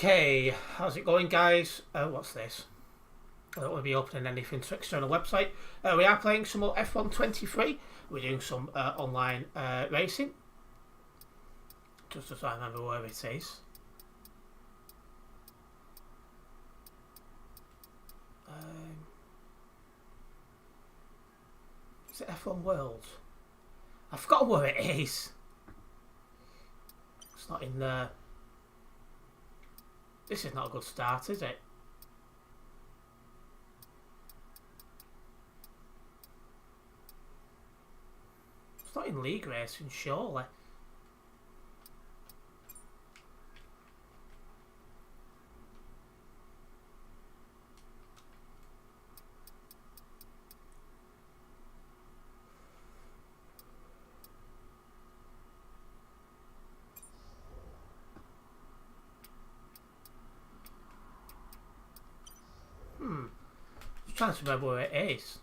Okay, how's it going, guys? What's this? I don't want to be opening anything to external website. We are playing some more F123. We're doing some online racing. Just as I remember where it is. Is it F1 World? I've forgotten where it is. It's not in there. This is not a good start, is it? It's not in league racing, surely. I'm trying to remember where it is.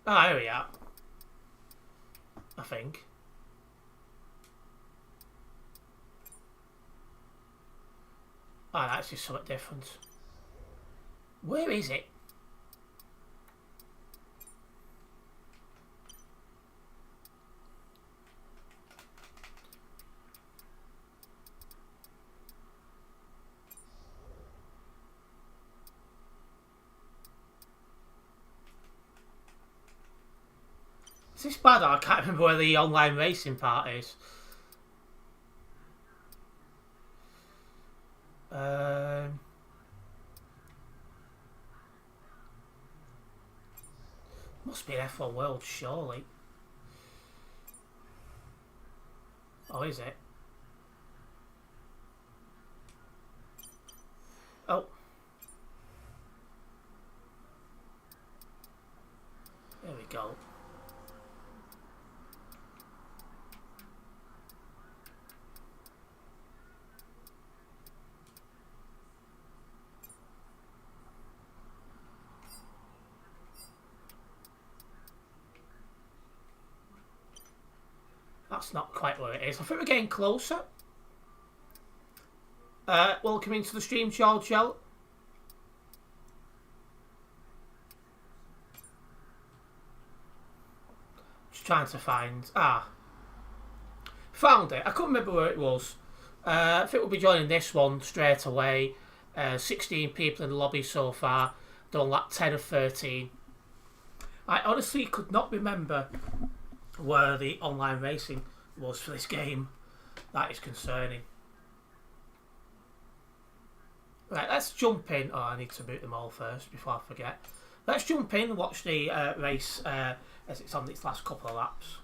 Ah, here we are. I think. Ah, that's just something different. Where is it? Is this bad? I can't remember where the online racing part is. Must be an F1 World, surely. Oh, is it? Oh. There we go. That's not quite where it is. I think we're getting closer. Welcome into the stream, George L. Just trying to find... Found it. I couldn't remember where it was. I think we'll be joining this one straight away. 16 people in the lobby so far. Done like 10 of 13. I honestly could not remember where the online racing was for this game. That is concerning. Right, let's jump in. Oh, I need to boot them all first before I forget. Let's jump in and watch the race as it's on its last couple of laps.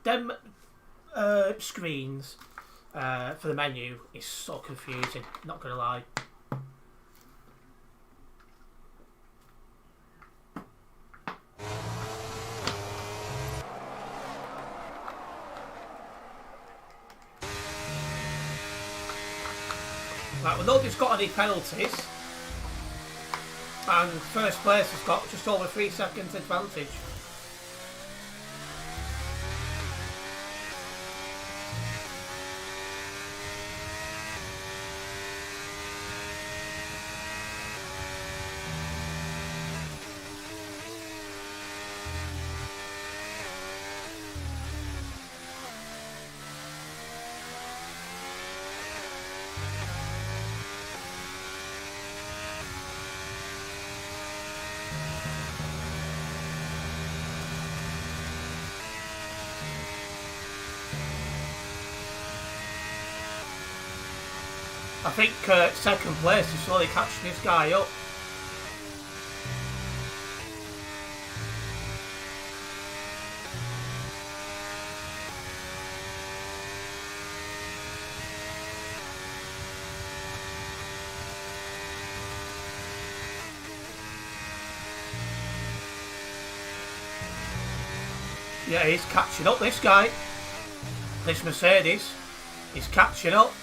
Them screens for the menu is so confusing, not gonna lie. Right, well, nobody's got any penalties, and first place has got just over 3 seconds advantage. I think second place is slowly catching this guy up. Yeah, he's catching up, this guy. This Mercedes is catching up.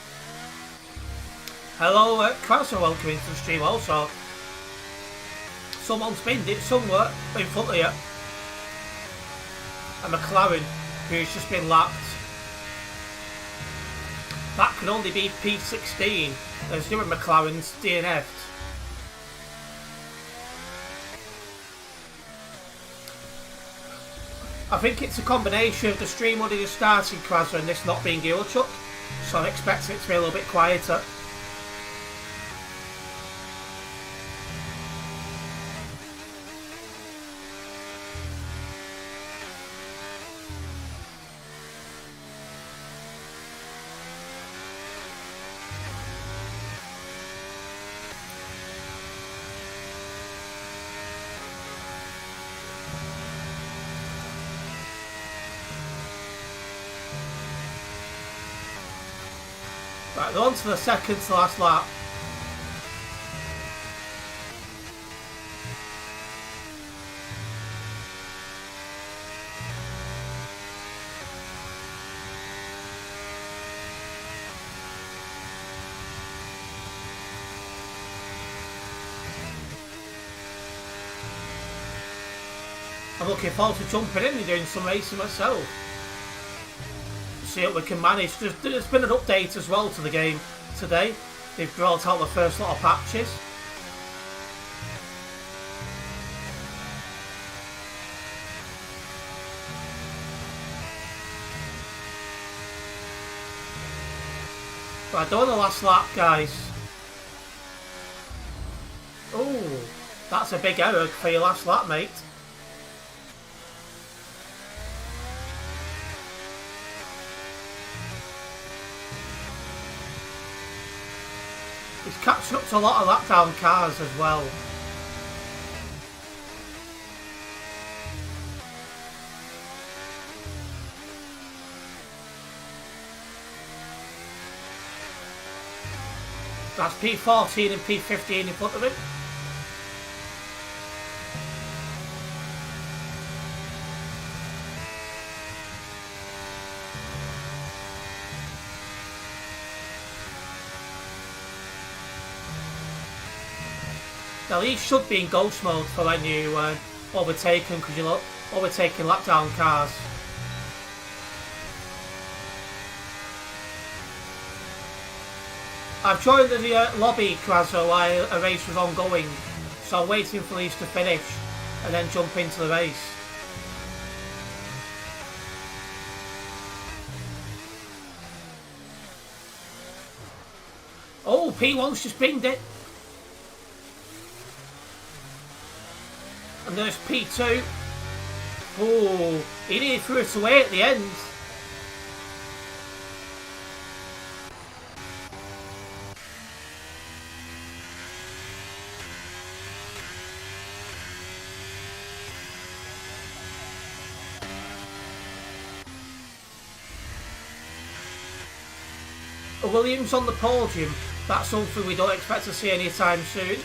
Hello, Krauser, welcome into the stream also. Someone's binned it somewhere in front of you. A McLaren who's just been lapped. That can only be P16, as Stuart McLaren's DNF'd. I think it's a combination of the stream only just starting, Krasser, and this not being Eurochuck, so I'm expecting it to be a little bit quieter. Right, they're on to the second to last lap. I'm looking forward to jumping in and doing some racing myself. See what we can manage. There's been an update as well to the game today. They've brought out the first lot of patches. Right, done the last lap, guys. Oh, that's a big error for your last lap, mate. He's catching up to a lot of lap down cars as well. That's P14 and P15 in front of him. Now these should be in ghost mode for when you overtake them, because you're overtaking lap down cars. I've joined the lobby, Krasser, while a race was ongoing, so I'm waiting for these to finish and then jump into the race. Oh, P1's just pinged it. And there's P2. Oh, he nearly threw it away at the end. Williams on the podium. That's something we don't expect to see anytime soon.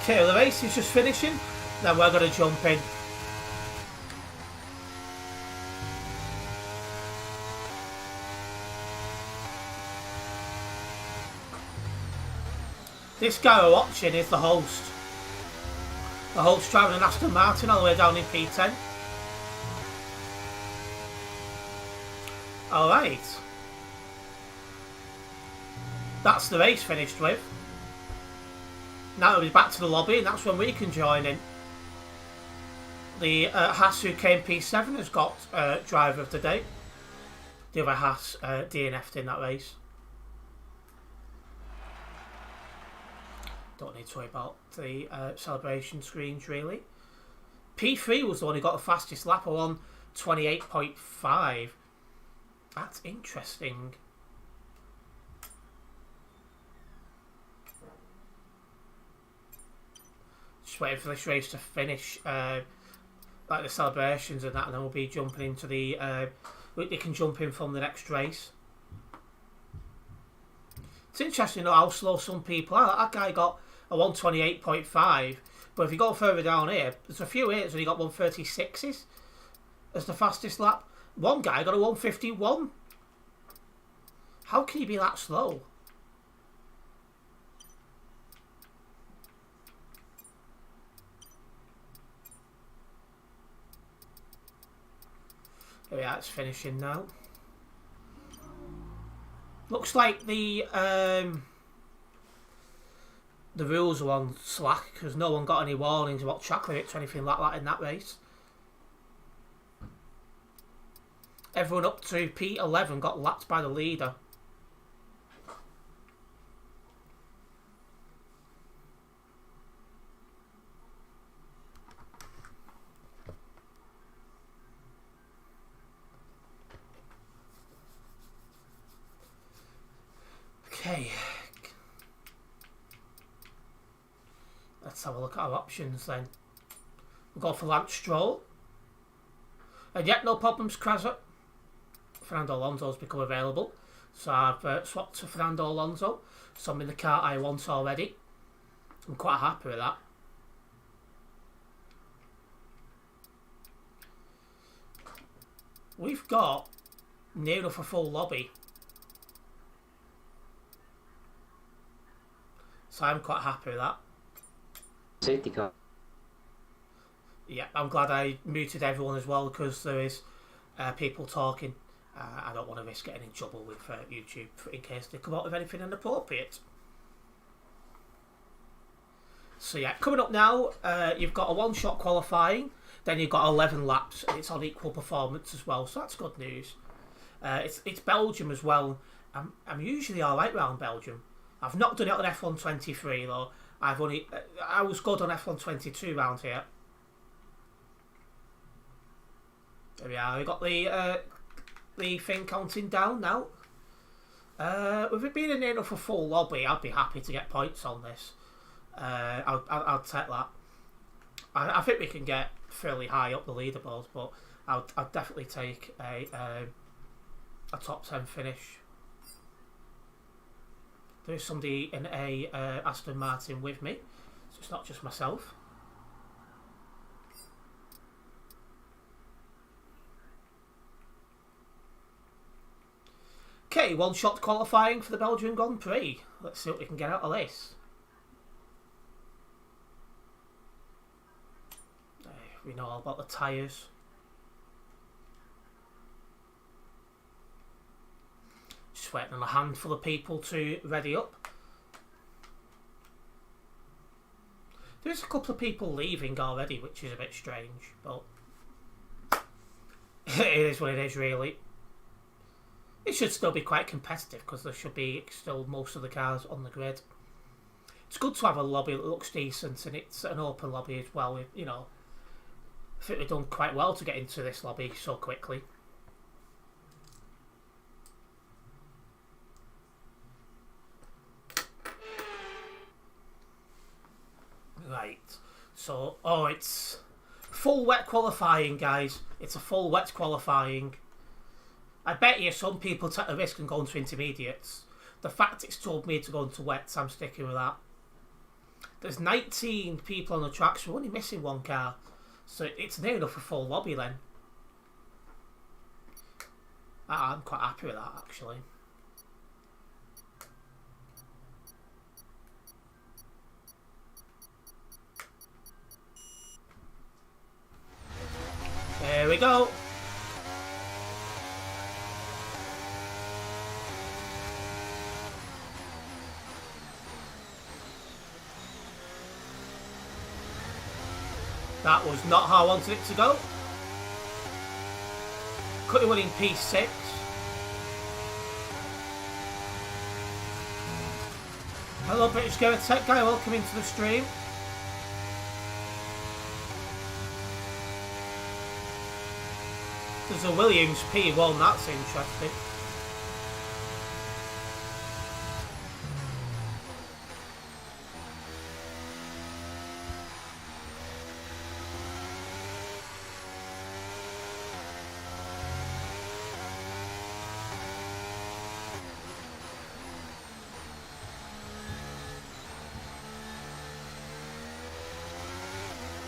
Okay, well, the race is just finishing. Then we're going to jump in. This guy we're watching is the host. The host driving an Aston Martin all the way down in P10. Alright. That's the race finished with. Now it'll be back to the lobby, and that's when we can join in. The Haas who came P7 has got driver of the day. The other Haas DNF'd in that race. Don't need to worry about the celebration screens really. P3 was the one who got the fastest lap on 28.5. That's interesting. Just waiting for this race to finish, like the celebrations and that, and then we'll be jumping into the. They can jump in from the next race. It's interesting to know how slow some people are. That guy got a 128.5, but if you go further down here, there's a few here that's only got 136s as the fastest lap. One guy got a 151. How can you be that slow? Here we are, it's finishing now. Looks like the rules are on slack because no one got any warnings about track limits or anything like that in that race. Everyone up to P11 got lapped by the leader. Okay. Let's have a look at our options then. We'll go for Lance Stroll. And yet, no problems, Krasser. Fernando Alonso's become available. So I've swapped to Fernando Alonso. So I'm in the car I want already. I'm quite happy with that. We've got near enough a full lobby. So I'm quite happy with that. Safety car. Yeah, I'm glad I muted everyone as well because there is people talking. I don't want to risk getting in trouble with YouTube in case they come out with anything inappropriate. So yeah, coming up now, you've got a one-shot qualifying, then you've got 11 laps. It's on equal performance as well, so that's good news. It's Belgium as well. I'm usually alright around Belgium. I've not done it on F1 23 though. I was good on F1 22 round here. There we are. We got the thing counting down now. With it being near enough a full lobby, I'd be happy to get points on this. I'll take that. I think we can get fairly high up the leaderboard, but I'd definitely take a top 10 finish. There's somebody in a Aston Martin with me, so it's not just myself. Okay, one-shot qualifying for the Belgian Grand Prix. Let's see what we can get out of this. We know all about the tyres. Just waiting on a handful of people to ready up. There's a couple of people leaving already, which is a bit strange, but it is what it is, really. It should still be quite competitive because there should be still most of the cars on the grid. It's good to have a lobby that looks decent and it's an open lobby as well. You know, I think we've done quite well to get into this lobby so quickly. Right, so, it's full wet qualifying, guys. It's a full wet qualifying. I bet you some people take the risk and go into intermediates. The fact it's told me to go into wets, I'm sticking with that. There's 19 people on the track, so we're only missing one car. So it's near enough a full lobby then. I'm quite happy with that, actually. There we go. That was not how I wanted it to go. Cutting one in P6. Hello British Gamer Tech Guy, welcome into the stream. There's a Williams P1, that's interesting.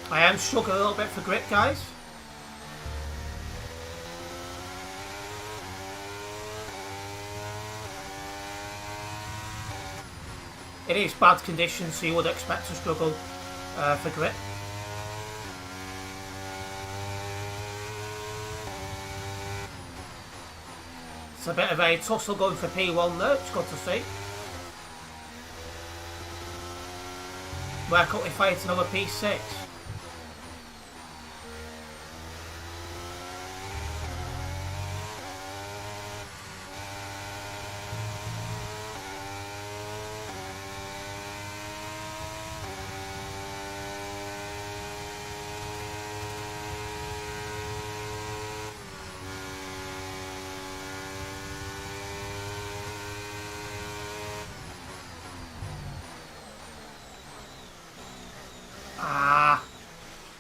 I am struggling a little bit for grip, guys. It is bad conditions, so you would expect to struggle for grip. It's a bit of a tussle going for P1 there, it's good to see. Where could we fight another P6?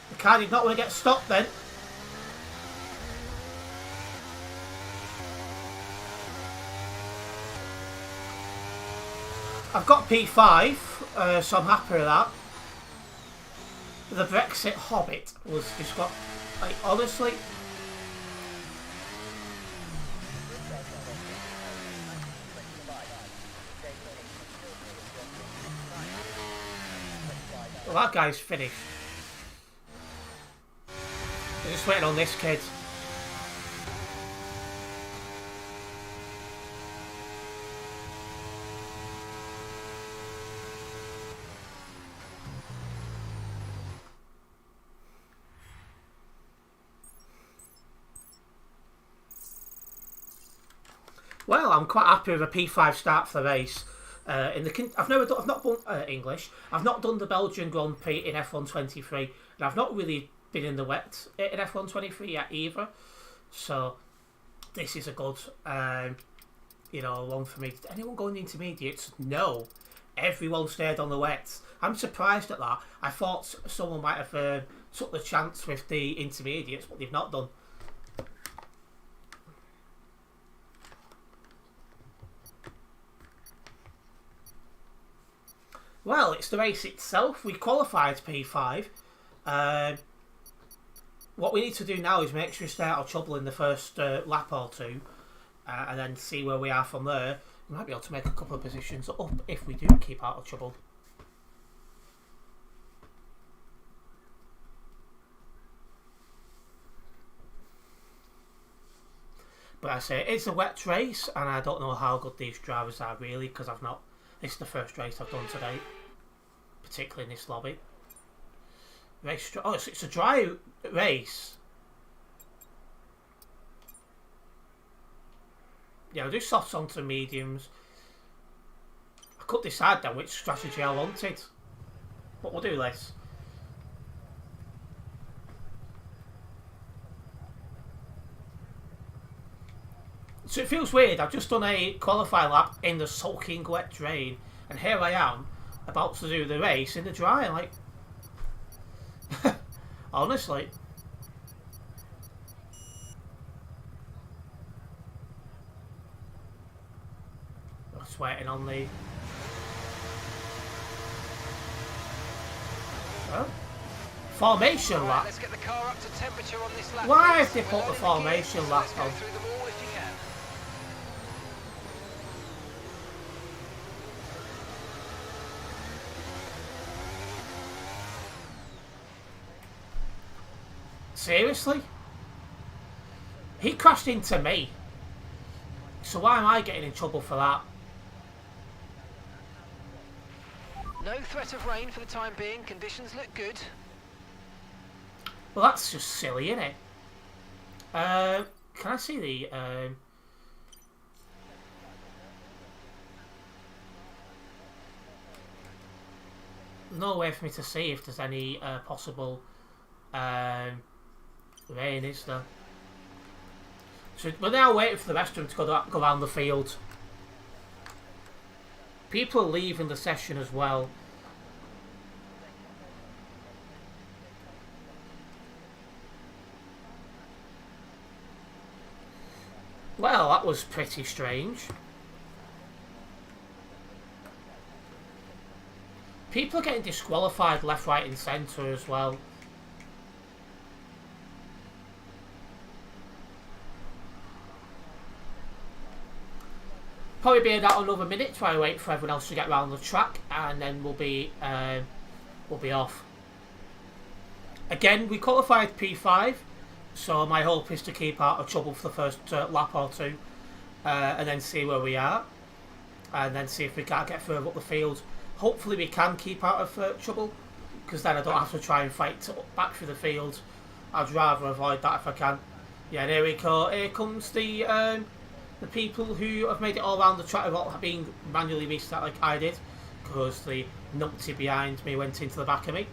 The car did not want to get stopped then. I've got P5, so I'm happy with that. The Brexit Hobbit was just got, like, honestly. Well, that guy's finished. We're just waiting on this kid. Well, I'm quite happy with a P5 start for the race. I've not done English. I've not done the Belgian Grand Prix in F123, and I've not really been in the wet in F123 yet either. So this is a good, one for me. Anyone going intermediates? No, everyone stayed on the wet. I'm surprised at that. I thought someone might have took the chance with the intermediates, but they've not done. Well, it's the race itself. We qualified P5. What we need to do now is make sure we stay out of trouble in the first lap or two, and then see where we are from there. We might be able to make a couple of positions up if we do keep out of trouble. But I say it's a wet race, and I don't know how good these drivers are really, because this is the first race I've done today, particularly in this lobby. It's a dry race. Yeah, I'll do softs onto mediums. I could decide then which strategy I wanted, but we'll do this. So it feels weird. I've just done a qualifying lap in the soaking wet rain, and here I am about to do the race in the dry. Like, honestly. Just waiting on the. Oh. Formation lap. Let's get the car up to temperature on this lap. Why have they put the formation lap on? Seriously? He crashed into me. So why am I getting in trouble for that? No threat of rain for the time being. Conditions look good. Well, that's just silly, isn't it? Can I see the... No way for me to see if there's any possible rain, is there? So we're now waiting for the rest of them to go around the field. People are leaving the session as well. Well, that was pretty strange. People are getting disqualified left, right and centre as well. Probably be about another minute while I wait for everyone else to get around the track, and then we'll be off. Again, we qualified P5, so my hope is to keep out of trouble for the first lap or two, and then see where we are, and then see if we can't get further up the field. Hopefully we can keep out of trouble, because then I don't have to try and fight back through the field. I'd rather avoid that if I can. Yeah, there we go. Here comes the people who have made it all around the track without being manually restart like I did, because the numpty behind me went into the back of me.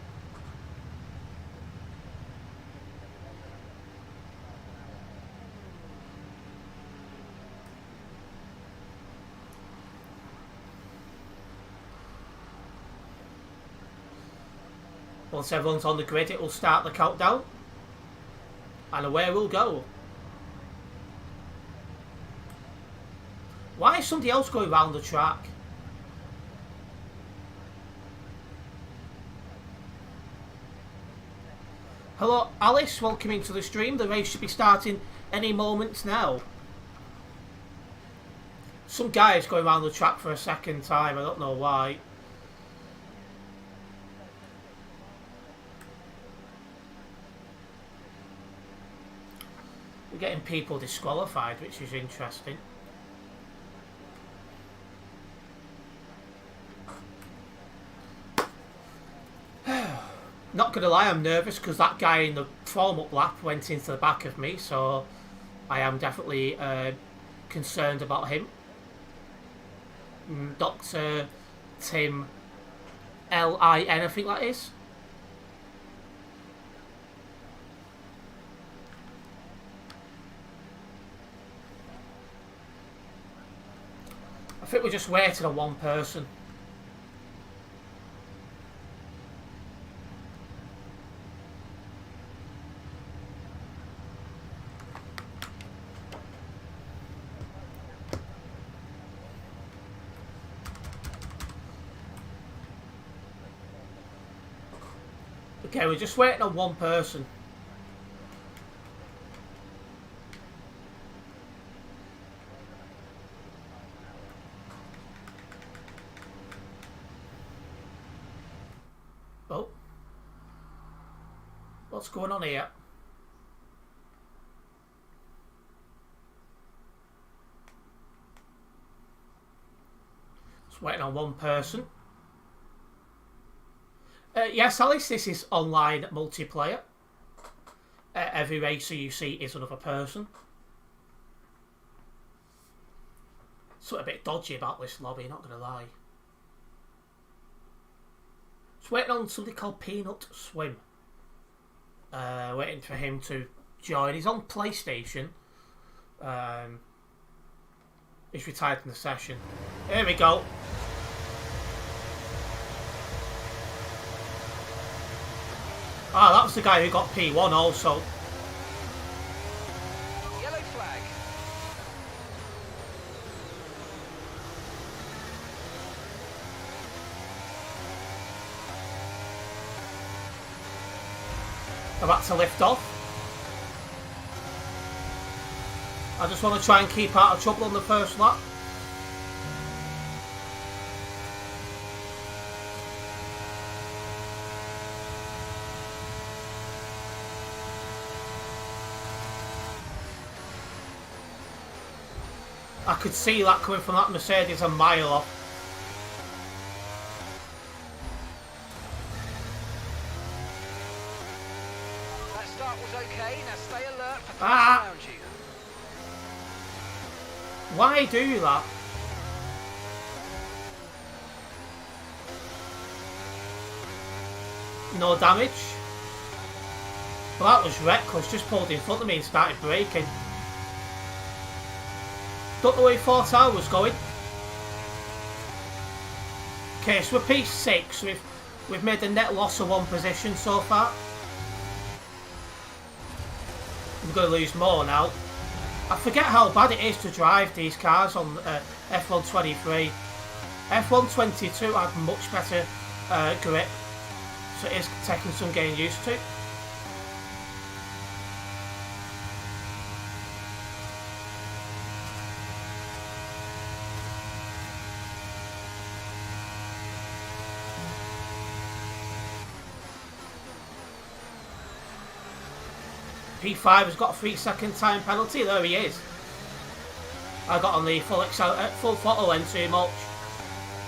Once everyone's on the grid, it will start the countdown, and away we'll go. Why is somebody else going round the track? Hello Alice, welcome into the stream. The race should be starting any moment now. Some guy is going round the track for a second time, I don't know why. We're getting people disqualified, which is interesting. Not gonna lie, I'm nervous because that guy in the warm-up lap went into the back of me, so I am definitely concerned about him. Dr. Tim L-I-N, I think that is. I think we're just waiting on one person. Okay, we're just waiting on one person. Oh. What's going on here? Just waiting on one person. Yes, Alice, this is online multiplayer. Every racer you see is another person. Sort of a bit dodgy about this lobby, not gonna lie. Just waiting on somebody called Peanut Swim. Waiting for him to join. He's on PlayStation. He's retired from the session. Here we go. Ah, that was the guy who got P1 also. Yellow flag. About to lift off. I just want to try and keep out of trouble on the first lap. I could see that coming from that Mercedes a mile off. That start was okay. Now stay alert for threats Ah! around you. Why do that? No damage. Well, that was reckless. Just pulled in front of me and started braking. Don't know where he thought I was going. Okay, so we're P6. We've made a net loss of one position so far. We're going to lose more now. I forget how bad it is to drive these cars on F123. F122 had much better grip, so it is taking some getting used to. P5 has got a 3-second time penalty. There he is. I got on the full throttle then too much.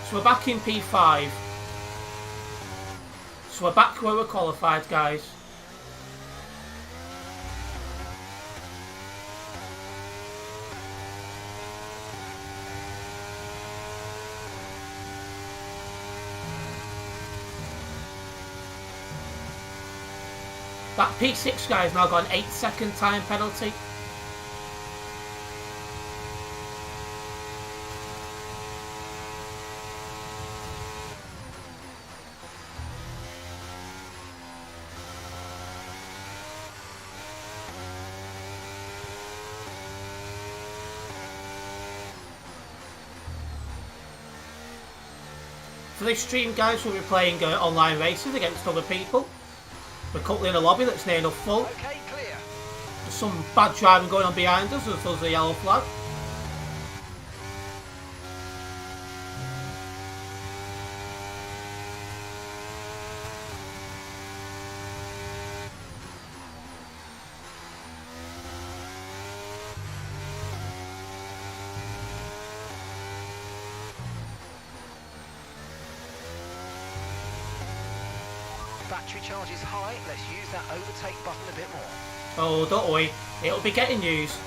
So we're back in P5. So we're back where we're qualified, guys. That P6 guy's now got an 8-second time penalty. For this stream, guys, we'll be playing online races against other people. We're currently in a lobby that's near enough full. Okay, clear. There's some bad driving going on behind us as there's a yellow flag. Battery charge is high. Let's use that overtake button a bit more. Oh, don't worry. It'll be getting used.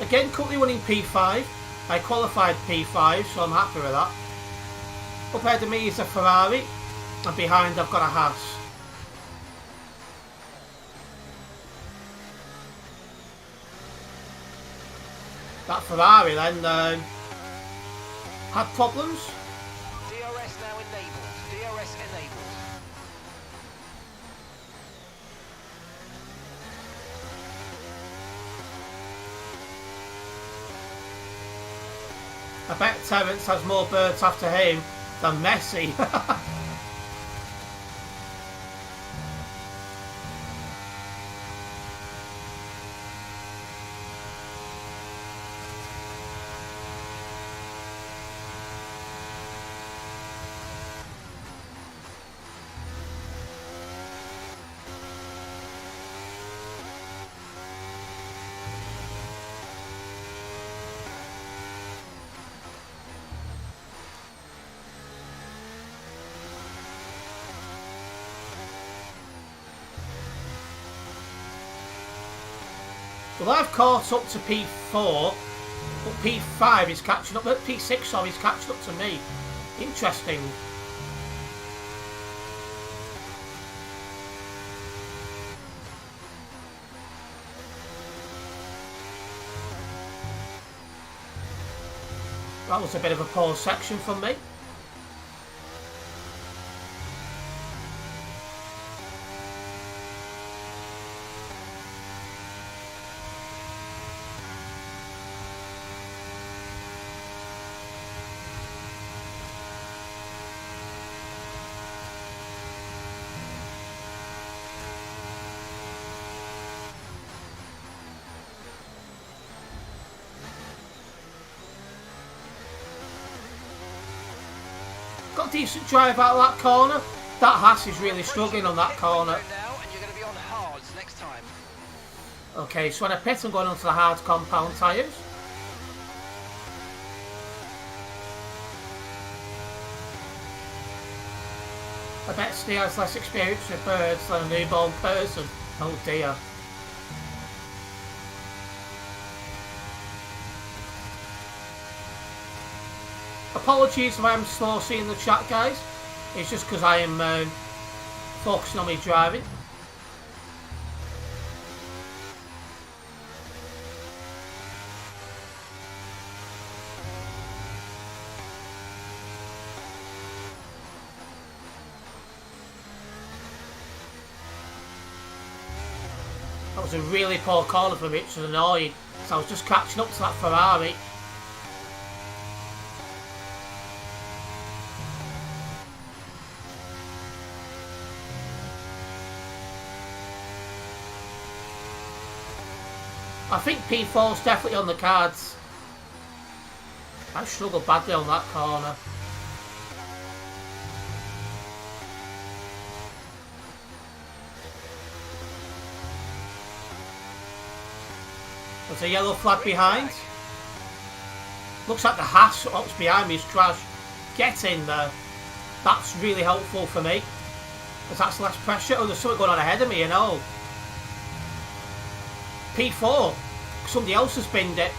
Again, currently running P5. I qualified P5, so I'm happy with that. Up ahead of me is a Ferrari, and behind I've got a Haas. That Ferrari then had problems. DRS now enabled. DRS enabled. I bet Terence has more birds after him than Messi. Well, I've caught up to P4, but P5 is catching up. P6, sorry, is catching up to me. Interesting. That was a bit of a poor section from me. Got a decent drive out of that corner. That Haas is really struggling on that corner. Now, and you're going to be on hards next time. Okay, so when I pit, I'm going onto the hard compound tyres. I bet Steve has less experience with birds than a newborn person. Oh dear. Apologies if I am slow seeing the chat, guys. It's just because I am focusing on me driving. That was a really poor corner for me, which was annoying. So I was just catching up to that Ferrari. I think P4's definitely on the cards. I struggled badly on that corner. There's a yellow flag behind. Looks like the Haas, what's behind me is trash. Get in there. That's really helpful for me. Because that's less pressure. Oh, there's something going on ahead of me, you know. P4. Somebody else has binned it.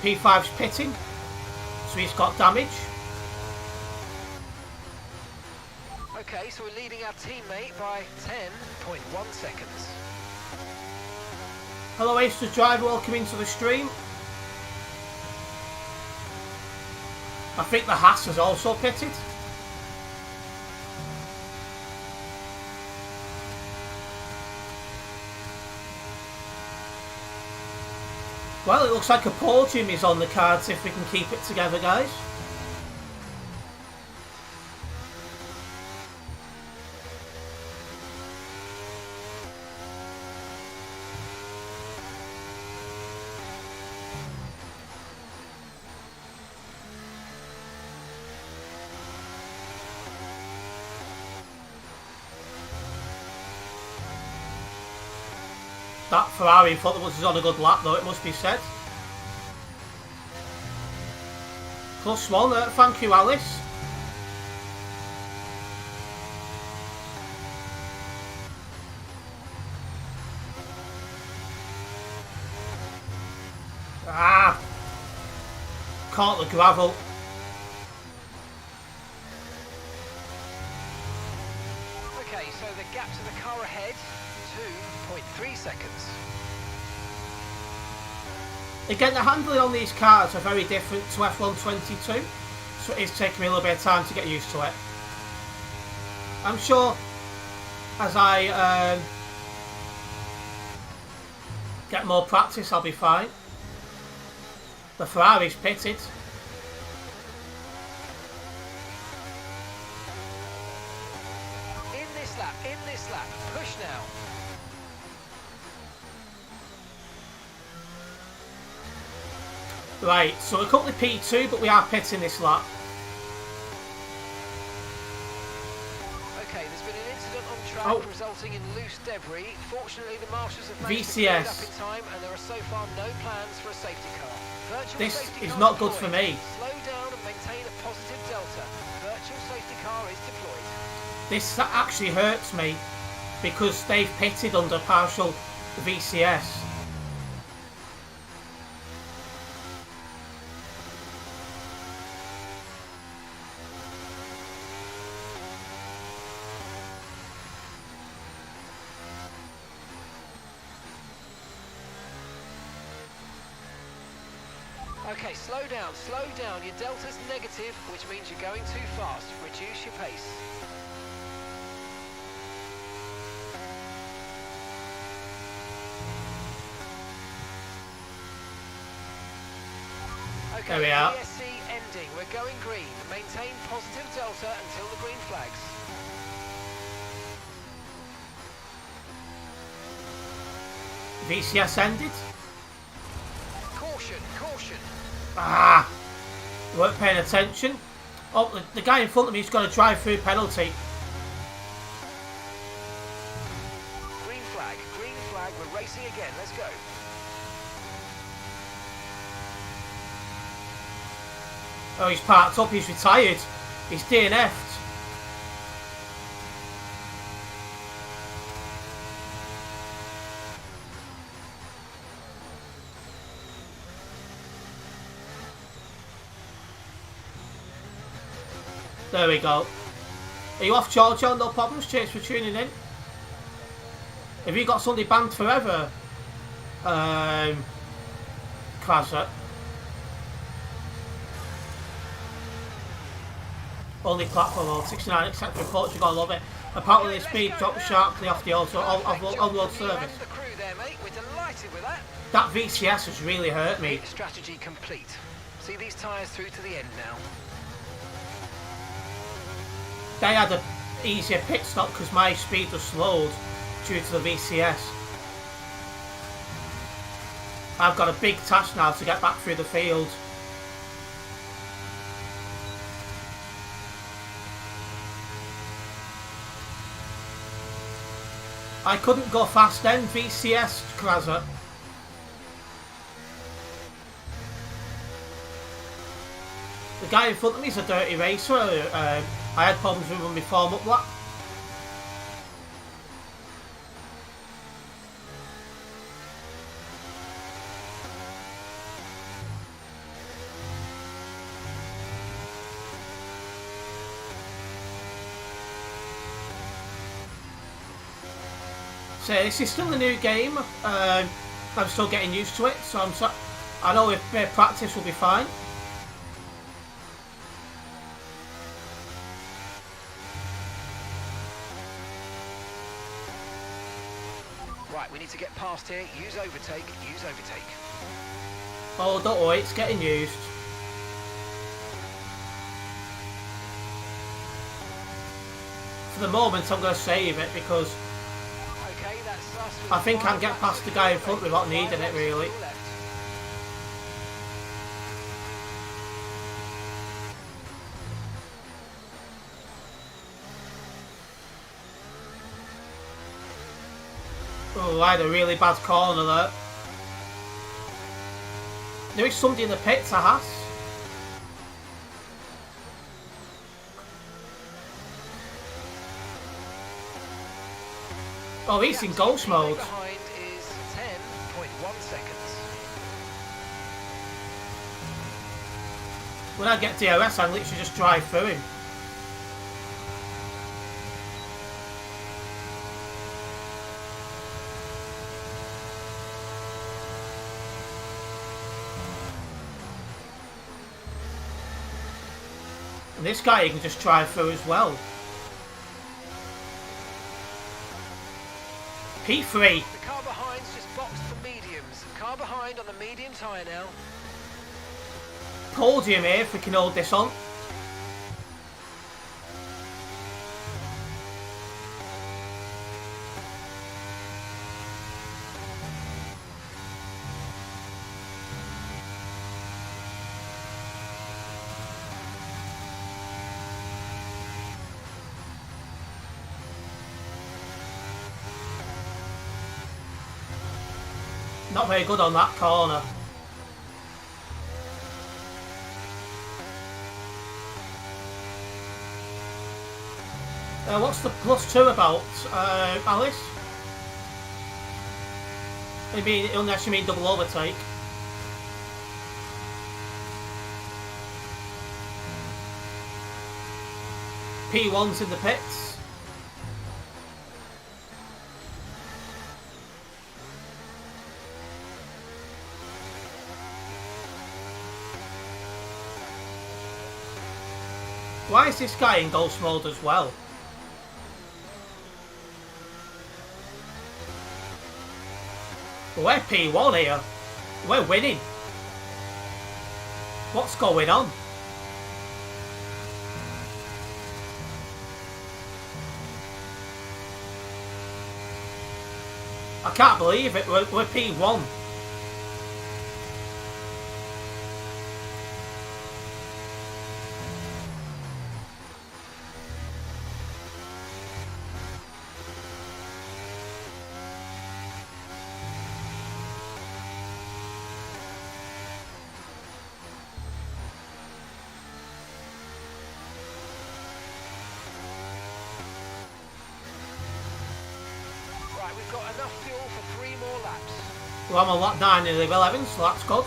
P5's pitting. So he's got damage. Okay, so we're leading our teammate by 10.1 seconds. Hello Ace driver, welcome into the stream. I think the Haas has also pitted. Well, it looks like a podium is on the cards if we can keep it together, guys. That Ferrari in front of us is on a good lap though, it must be said. +1, thank you Alice. Ah! Caught the gravel. Okay, so the gap to the car ahead, 2.3 seconds. Again, the handling on these cars are very different to F1 22, so it's taking me a little bit of time to get used to it. I'm sure as I get more practice, I'll be fine. The Ferrari's pitted. In this lap, push now. Right, so we're currently P2, but we are pitting this lap. Okay, there's been an incident on track resulting in loose debris. Fortunately, the marshals have managed to clear it up in time, and there are so far no plans for a safety car. This is not good for me. Slow down and maintain a positive delta. Virtual safety car is deployed. This actually hurts me because they've pitted under partial VCS. Okay, slow down, slow down. Your delta's negative, which means you're going too fast. Reduce your pace. Okay, there we are. VSC ending. We're going green. Maintain positive delta until the green flags. VCS ended. Caution, caution. Ah! Weren't paying attention. Oh, the guy in front of me has got a drive-through penalty. Green flag, we're racing again, let's go. Oh, he's parked up, he's retired. He's DNF'd. There we go. Are you off, Georgia? No problems. Cheers for tuning in. Have you got somebody banned forever? Krasser. Only platform mode, 69 except for Portugal, I love it. Apparently the speed dropped sharply off the on-road service. That VCS has really hurt me. Strategy complete. See these tyres through to the end now. They had an easier pit stop because my speed was slowed due to the VCS. I've got a big task now to get back through the field. I couldn't go fast then, VCS, Kraser. The guy in front of me is a dirty racer. I had problems with him before up lap. So this is still a new game. I'm still getting used to it, so I know if practice will be fine. Right, we need to get past here. Use overtake. Use overtake. Oh, don't worry, it's getting used. For the moment, I'm going to save it because Okay, that's us. I think I can get past the guy in front without needing it, really. Oh, I had a really bad corner there. There is somebody in the pits, I has. Oh, he's in ghost mode. Behind is 10.1 seconds. When I get DRS, I literally just drive through him. And this guy you can just drive through as well. P3. The car behind's just boxed for mediums. Car behind on the medium tyre now. Podium here if we can hold this on. Not very good on that corner. What's the +2 about, Alice? Maybe unless you mean double overtake. P1's in the pits. Why is this guy in ghost mode as well? We're P1 here. We're winning. What's going on? I can't believe it. We're P1. We've got enough fuel for 3 more laps. Well, I'm on lap 9 in the 11, so that's good.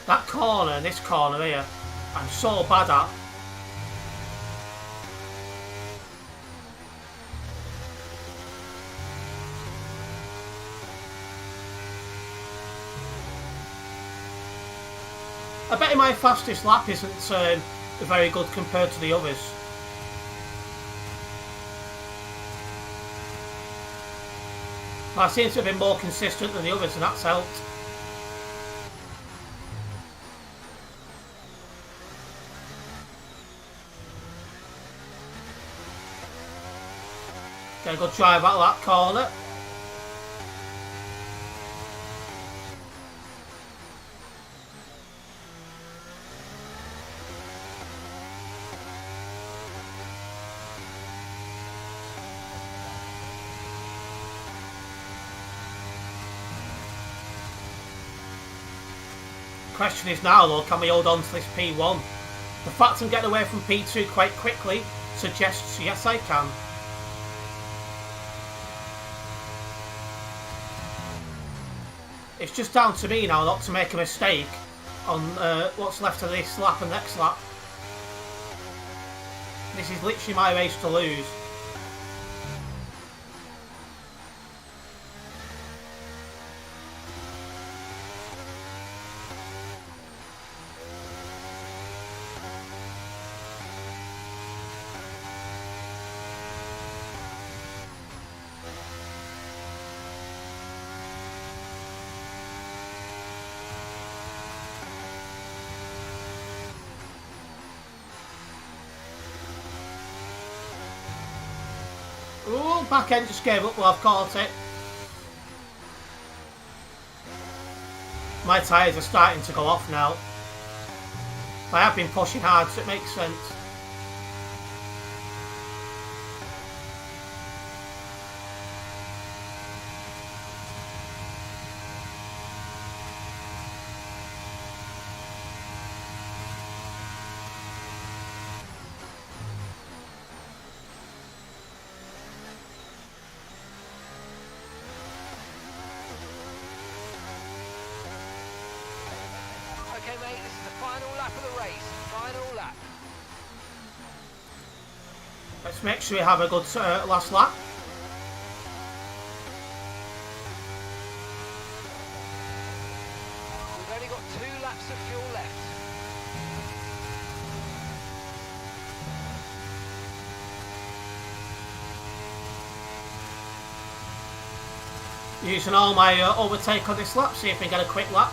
That corner, this corner here, I'm so bad at. I bet my fastest lap isn't very good compared to the others. I seem to have been more consistent than the others, and that's helped. Gonna go drive out of that corner. Question is now though, can we hold on to this P1? The fact I'm getting away from P2 quite quickly suggests yes I can. It's just down to me now not to make a mistake on what's left of this lap and next lap. This is literally my race to lose. Ooh, back end just gave up, well I've caught it. My tyres are starting to go off now. I have been pushing hard, so it makes sense. Okay, mate, this is the final lap of the race. Final lap. Let's make sure we have a good last lap. We've only got 2 laps of fuel left. Using all my overtake on this lap, see if we can get a quick lap.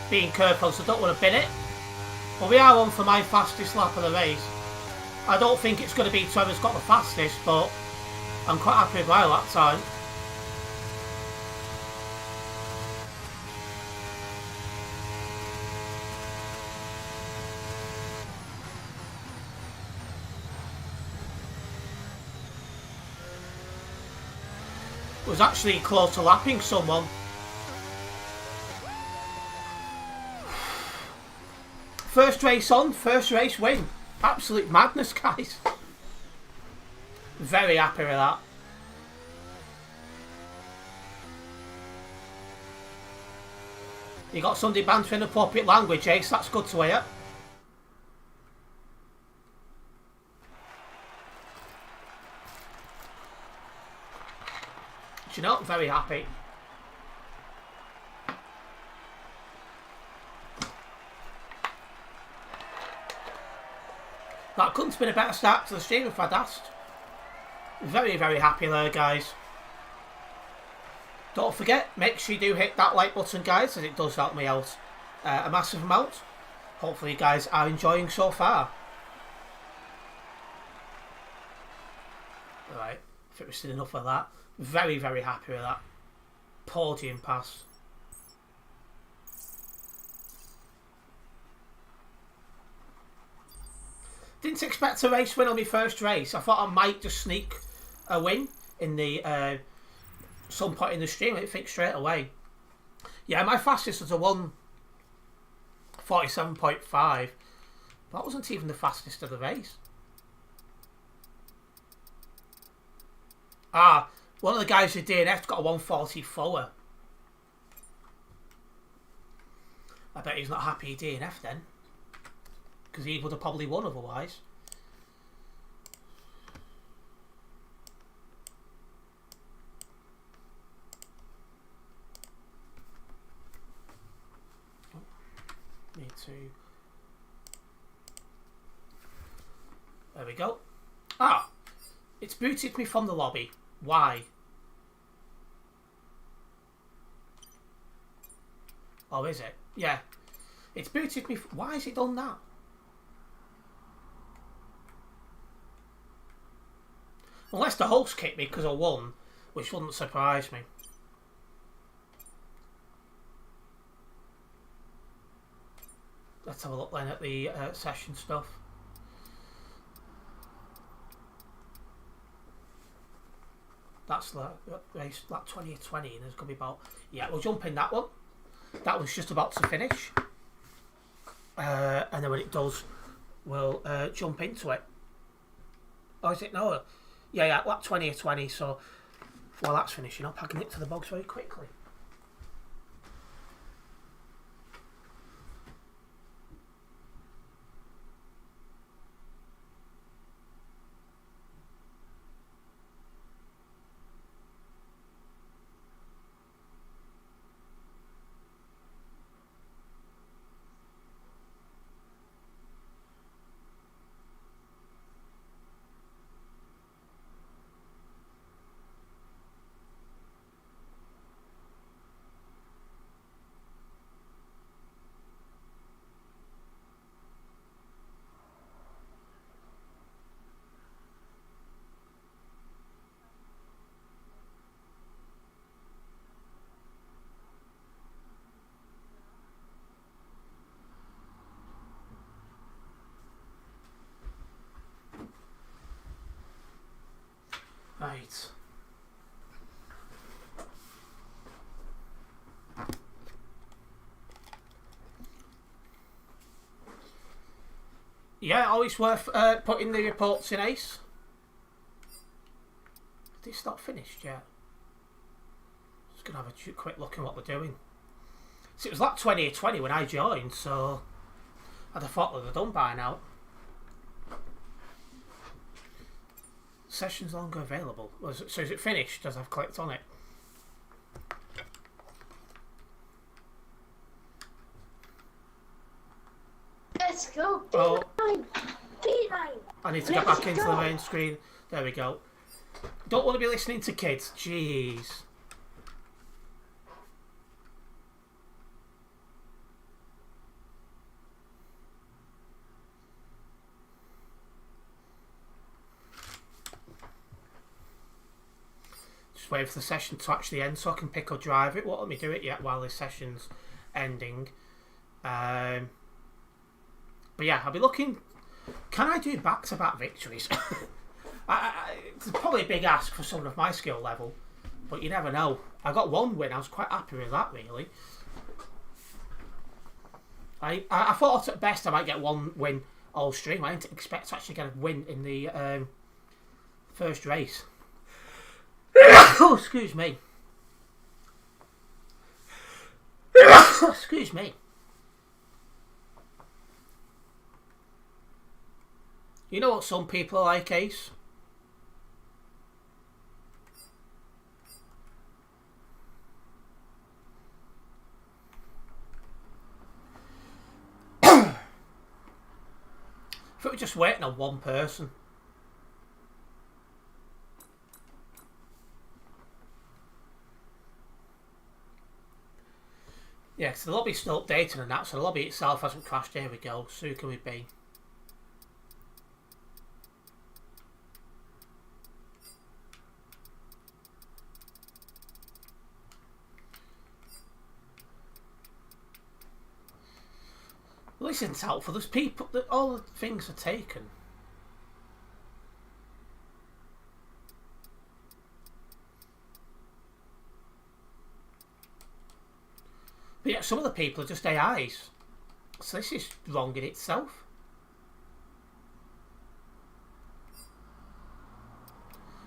Being careful, so I don't want to bin it. But we are on for my fastest lap of the race. I don't think it's going to be whoever's got the fastest, but I'm quite happy with my lap time. Was actually close to lapping someone. First race on, first race win. Absolute madness, guys. Very happy with that. You got somebody bantering appropriate language, Ace. That's good to hear. Do you know, I'm very happy. That couldn't have been a better start to the stream if I'd asked. Very, very happy there, guys. Don't forget, make sure you do hit that like button, guys, as it does help me out a massive amount. Hopefully you guys are enjoying so far. Alright, I think we've seen enough of that. Very, very happy with that. Podium pass. Didn't expect a race win on my first race. I thought I might just sneak a win in the some point in the stream. I didn't think straight away. Yeah, my fastest was a 1:47.5. That wasn't even the fastest of the race. Ah, one of the guys who DNF'd got a 1:44. I bet he's not happy he DNF'd then, because he would have probably won otherwise. to... There we go. Ah! It's booted me from the lobby. Why? Oh, is it? Yeah. It's booted me... Why has it done that? Unless the host kicked me because I won, which wouldn't surprise me. Let's have a look then at the session stuff. That's like 20 or 20, and there's going to be about... Yeah, we'll jump in that one. That was just about to finish. And then when it does, we'll jump into it. Oh, is it? No. Yeah, lap 20 or 20, so while that's finishing up, I can get to the box very quickly. Right. Yeah, always worth putting the reports in Ace. It's not finished yet. Just going to have a quick look at what they're doing. So it was like 20 or 20 when I joined, so I'd have thought that they're done by now. Sessions longer available. So is it finished as I've clicked on it? Let's go. Oh, B9. I need to get back into the main screen. There we go. Don't want to be listening to kids. Jeez. Just wait for the session to actually end so I can pick or drive it. Won't let me do it yet while this session's ending. But yeah, I'll be looking. Can I do back-to-back victories? It's probably a big ask for someone of my skill level, but you never know. I got one win. I was quite happy with that, really. I thought at best I might get one win all stream. I didn't expect to actually get a win in the first race. Oh, excuse me. Excuse me. You know what some people are like, Ace? I thought we were just waiting on one person. Yeah, because the lobby's still updating and that, so the lobby itself hasn't crashed. Here we go. So who can we be? Well, this isn't helpful. There's people that all the things are taken. But yeah, some of the people are just AIs. So this is wrong in itself.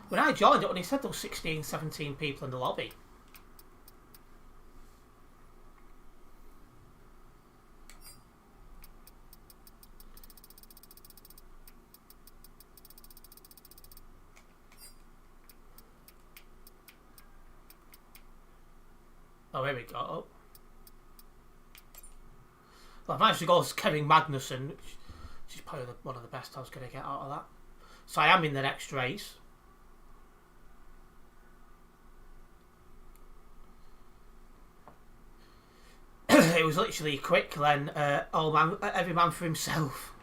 When I joined it, when he said there were 16, 17 people in the lobby. Oh, here we go. Oh. Well, I've managed to go as Kevin Magnussen, which is probably one of the best I was going to get out of that. So I am in the next race. It was literally quick then, every man for himself.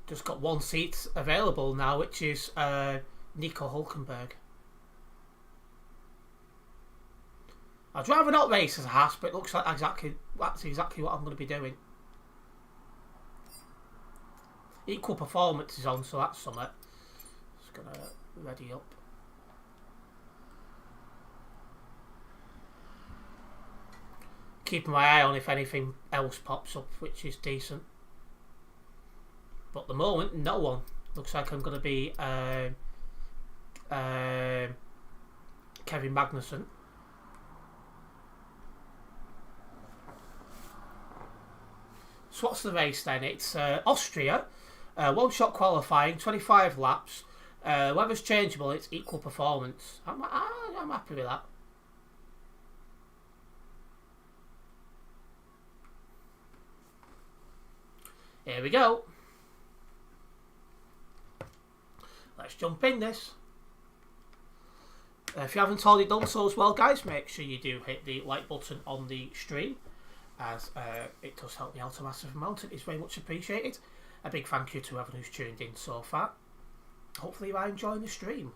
Just got one seat available now, which is Nico Hulkenberg. I'd rather not race as a Haas, but it looks like that's exactly what I'm going to be doing. Equal performance is on, so that's something. Just going to ready up. Keeping my eye on if anything else pops up, which is decent. But at the moment, no one. Looks like I'm going to be Kevin Magnussen. So what's the race then? It's Austria, one-shot qualifying, 25 laps. Weather's changeable, it's equal performance. I'm happy with that. Here we go. Let's jump in this. If you haven't already done so as well, guys, make sure you do hit the like button on the stream, as it does help me out a massive amount. It is very much appreciated. A big thank you to everyone who's tuned in so far. Hopefully you are enjoying the stream.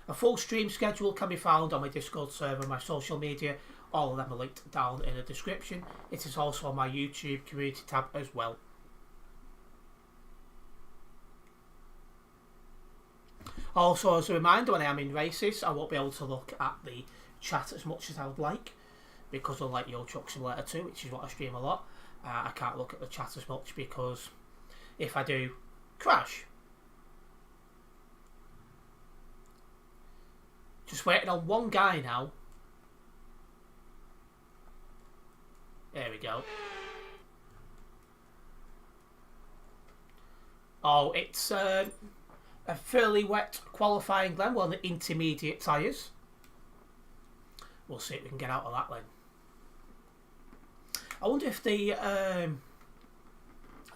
A full stream schedule can be found on my Discord server, my social media. All of them are linked down in the description. It is also on my YouTube community tab as well. Also, as a reminder, when I am in races, I won't be able to look at the chat as much as I would like, because unlike Euro Truck Simulator 2, which is what I stream a lot, I can't look at the chat as much, because if I do, crash. Just waiting on one guy now. There we go. Oh, it's a fairly wet qualifying then, well, on the intermediate tyres. We'll see if we can get out of that then. I wonder if the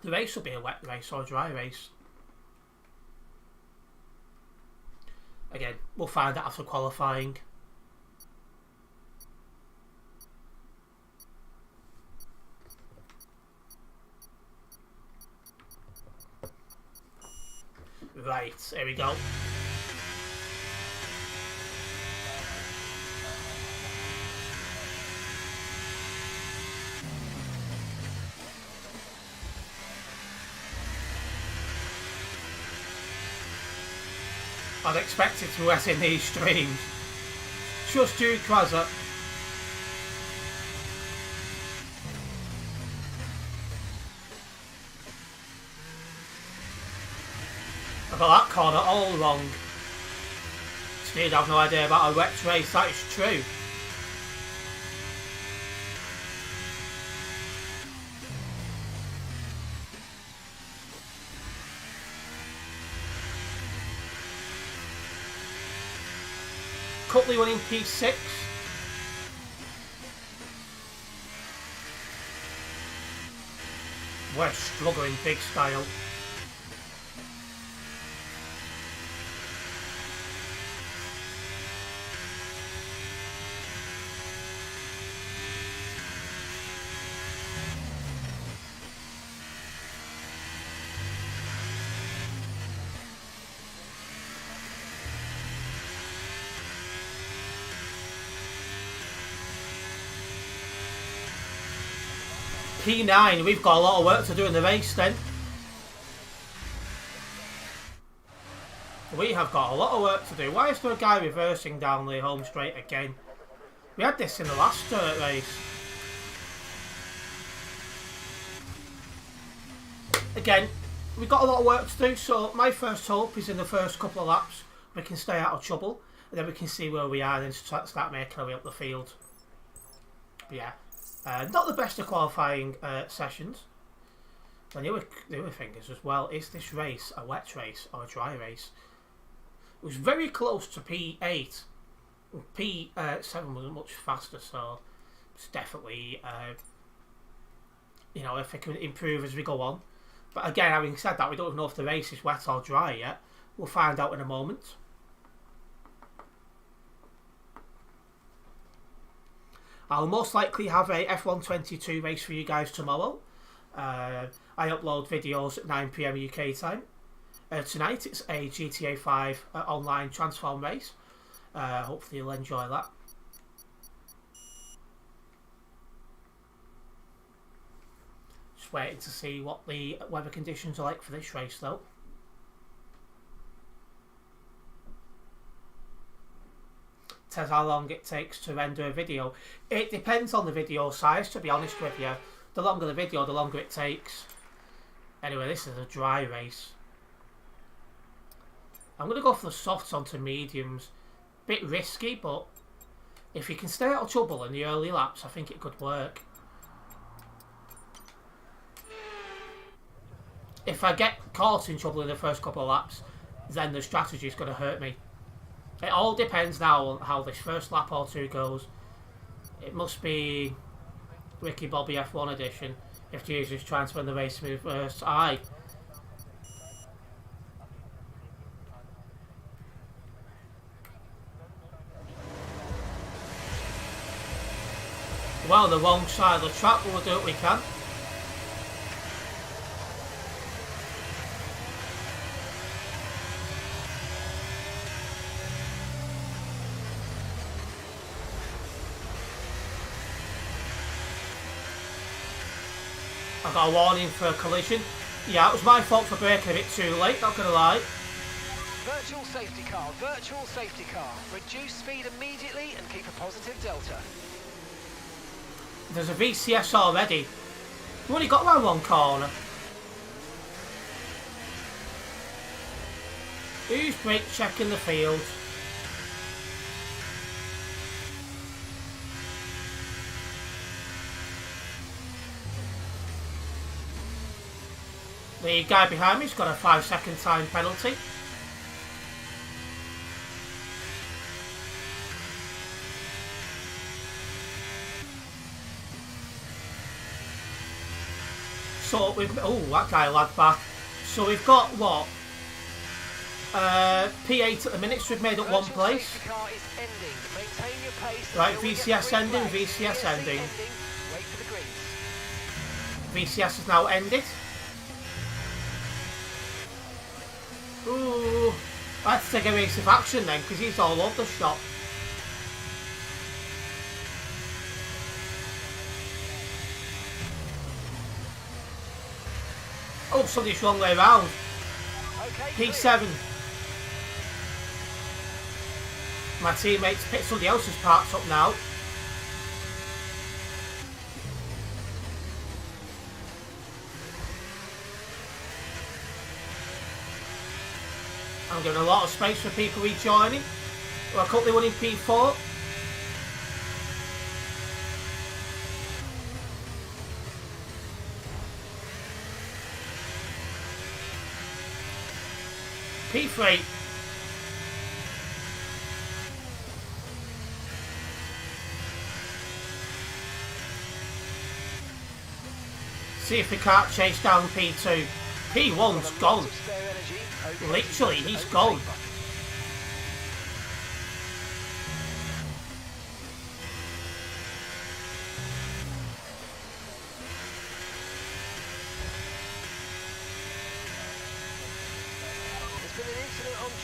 race will be a wet race or a dry race. Again, we'll find out after qualifying. Right, here we go. I'd expect it to wet in these streams. Just you, Krazza. I got that corner all wrong. Steed, I have no idea about a wet race, that is true. Cutley winning P6. We're struggling big style. P9, we've got a lot of work to do in the race then. We have got a lot of work to do. Why is there a guy reversing down the home straight again? We had this in the last race. Again, we've got a lot of work to do, so my first hope is in the first couple of laps we can stay out of trouble, and then we can see where we are and then start making our way up the field. But yeah. Not the best of qualifying sessions. And the other thing is as well, is this race a wet race or a dry race? It was very close to P8. P7 was much faster, so it's definitely, if it can improve as we go on. But again, having said that, we don't know if the race is wet or dry yet. We'll find out in a moment. I'll most likely have a F122 race for you guys tomorrow. I upload videos at 9 PM UK time. Tonight it's a GTA 5 online transform race. Hopefully you'll enjoy that. Just waiting to see what the weather conditions are like for this race though. It says how long it takes to render a video. It depends on the video size, to be honest with you. The longer the video, the longer it takes. Anyway, this is a dry race. I'm going to go for the softs onto mediums. Bit risky, but if you can stay out of trouble in the early laps, I think it could work. If I get caught in trouble in the first couple of laps, then the strategy is going to hurt me. It all depends now on how this first lap or two goes. It must be Ricky Bobby F1 edition if Jesus trying to win the race in reverse. Aye. Well, the wrong side of the track, but we'll do what we can. I got a warning for a collision. Yeah, it was my fault for braking a bit too late, not gonna lie. Virtual safety car, virtual safety car. Reduce speed immediately and keep a positive delta. There's a VCS already. We've only got around one corner. Who's brake checking the field? The guy behind me's got a 5-second time penalty. So we've that guy lagged back. So we've got what? P8 at the minute, so we've made up one place. Right, VCS ending, VCS ending. VCS is now ended. Ooh, let's take a race of action then, because he's all over the shop. Oh, somebody's wrong way around. P7. My teammates picked somebody else's parts up now. I'm giving a lot of space for people rejoining. Well, I currently winning P4. P3. See if we can't chase down P2. P1's gone. Literally, he's gone.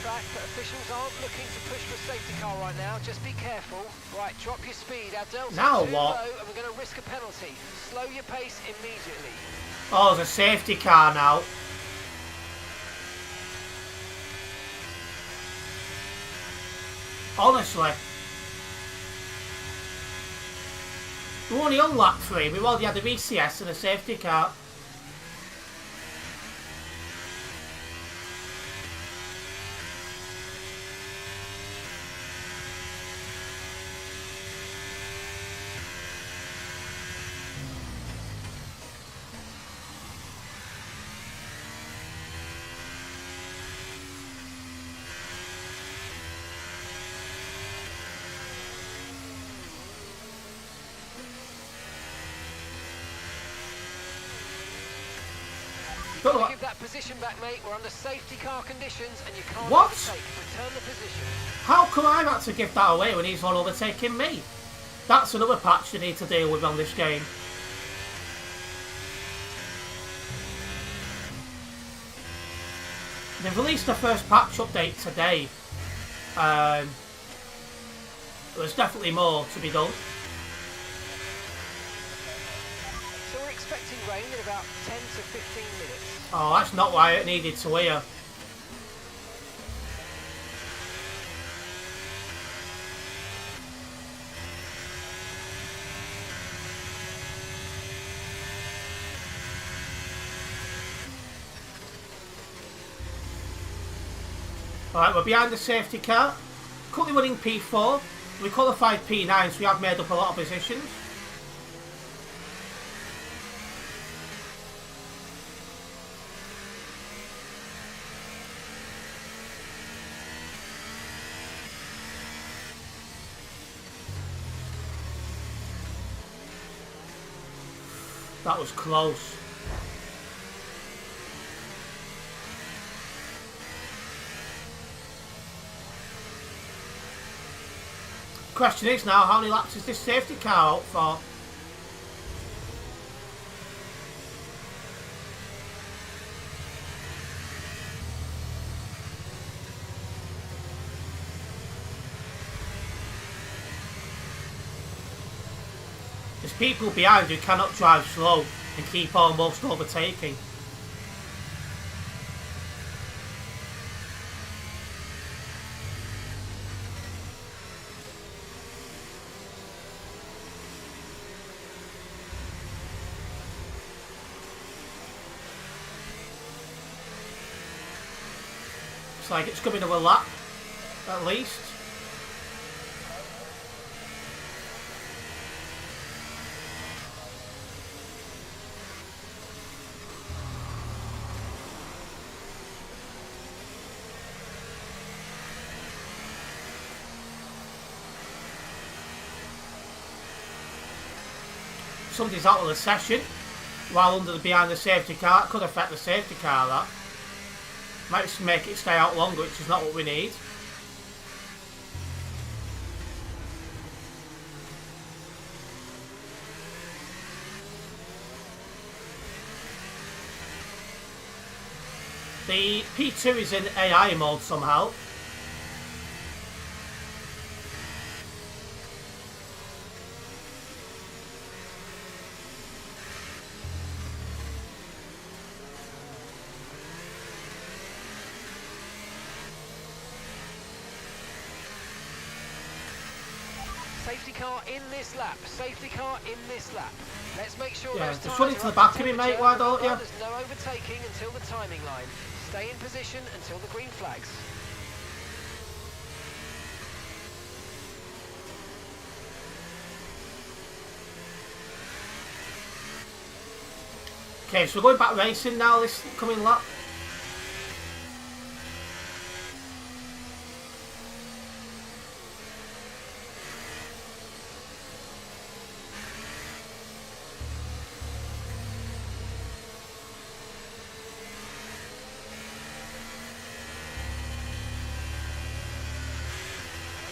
Track, but officials aren't looking to push for a safety car right now. Just be careful. Right, drop your speed. Our delta's now too what? low and we're going to risk a penalty. Slow your pace immediately. Oh, there's a safety car now. Honestly. We're only on lap 3. We've already had a VCS and a safety car. position back, mate. We're under safety car conditions and you can't What? overtake. Return the position. How come I've had to give that away when he's one overtaking me? That's another patch you need to deal with on this game. They've released the first patch update today. There's definitely more to be done. So we're expecting rain in about 10 to 15 minutes. Oh, that's not why it needed to hear. Alright, we're behind the safety car. Currently winning P4. We qualified P9, so we have made up a lot of positions. That was close. Question is now, how many laps is this safety car out for? There's people behind who cannot drive slow and keep almost overtaking. Like it's coming to a lap, at least. Somebody's out of the session while under the behind the safety car. It could affect the safety car, that. Might just make it stay out longer, which is not what we need. The P2 is in AI mode somehow. Safety car in this lap. Safety car in this lap. Let's make sure Yeah, those just tyres run into are the up back to of me, mate, temperature. why don't you? There's no overtaking until the timing line. Stay in position until the green flags. Okay, so we're going back racing now this coming lap.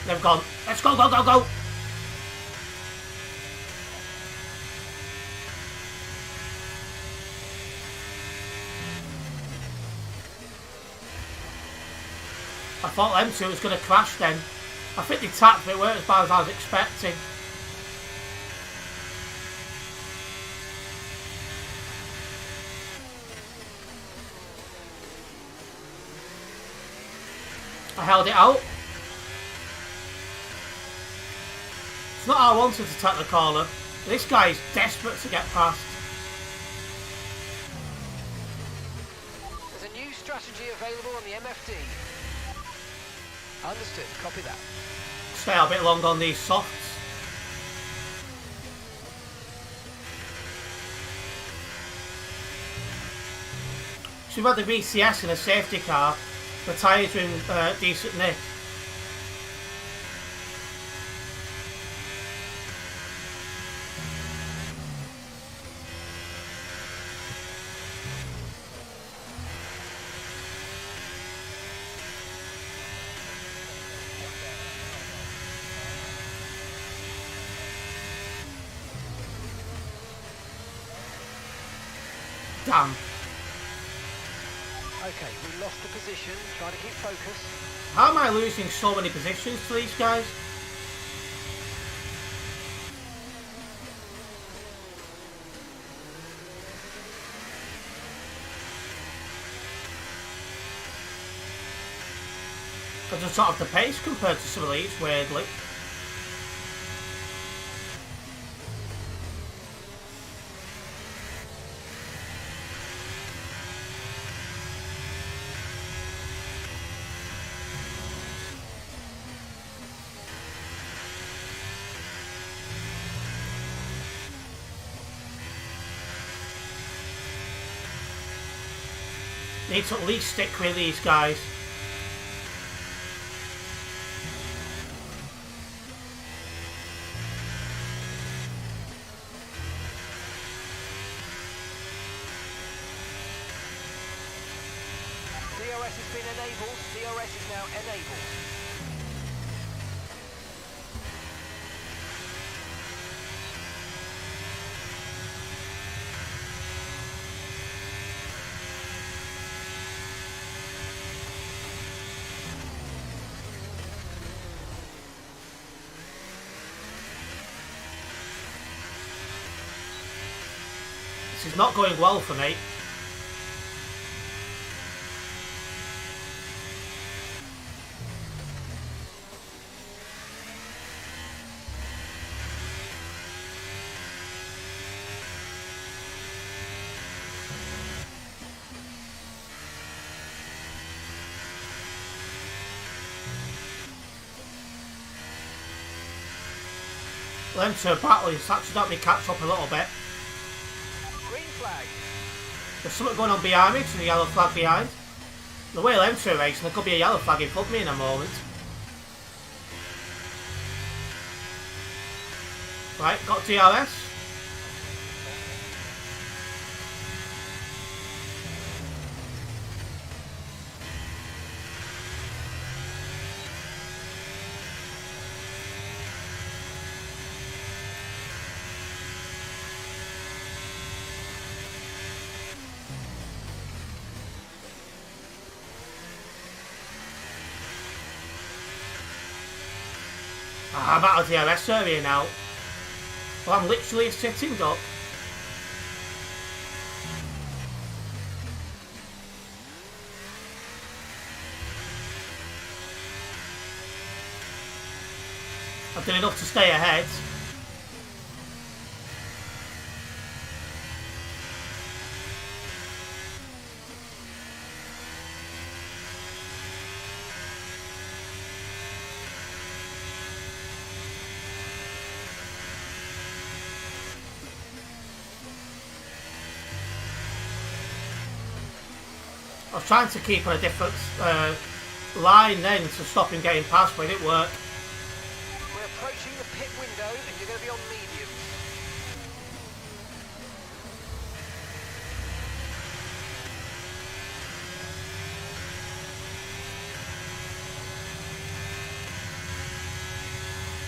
They've gone. Let's go, go, go, go! I thought them two was going to crash then. I think they tapped, but it weren't as bad as I was expecting. I held it out. It's not how I wanted to take the corner. This guy is desperate to get past. There's a new strategy available on the MFD. Understood. Copy that. Stay a bit long on these softs. So we've had the VCS in a safety car. The tyres are in decent nick. damn. Okay, we lost the position. Try to keep focus. How am I losing so many positions to these guys? I just don't have the pace compared to some of these, weirdly. Need to at least stick with these guys. DRS has been enabled. DRS is now enabled. This is not going well for me. Them two battling, it's actually got me catch up a little bit. Green flag. There's something going on behind me, there's a yellow flag behind. The way them two are racing, there could be a yellow flag in front of me in a moment. Right, got DRS. I'm out of the DRS area now. Well, I'm literally sitting up. I've done enough to stay ahead. I was trying to keep on a different line then to stop him getting past, but it didn't work. We're approaching the pit window and you're going to be on medium.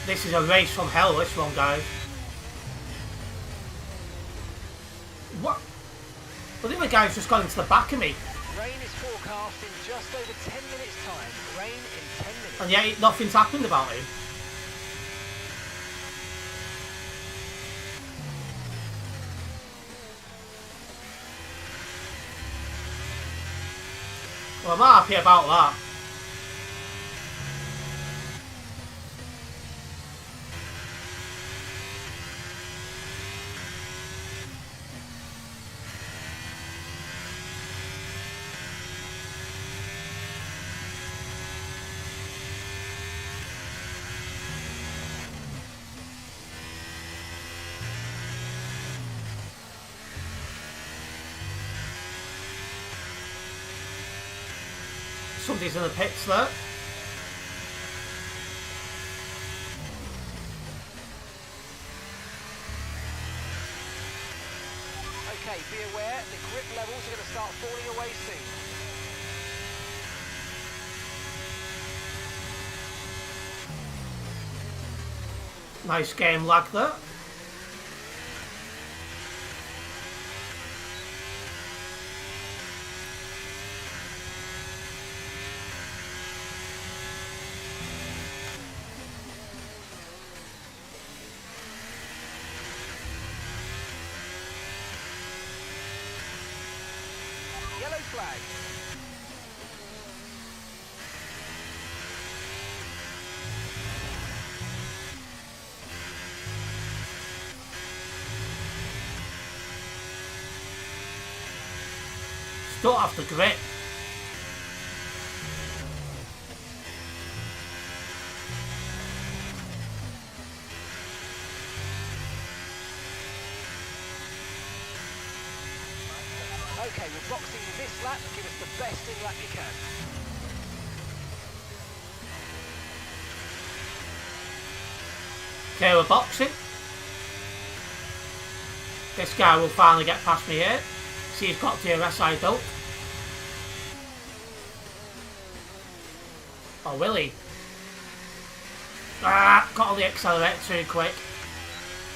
This is a race from hell, this one, guys. What? Well, the other guy's just got into the back of me. Rain is forecast in just over 10 minutes time. Rain in 10 minutes. And yet nothing's happened about him. Well, I'm not happy about that. Somebody's in the pits there. Okay, be aware, the grip levels are going to start falling away soon. Nice game lag there. yellow flag. Still have the grip. Okay, we're boxing this lap. Give us the best in lap you can. Okay, we're boxing. This guy will finally get past me here. See, he's got DRS, I don't. Oh, will he? Ah, got on the accelerator too quick.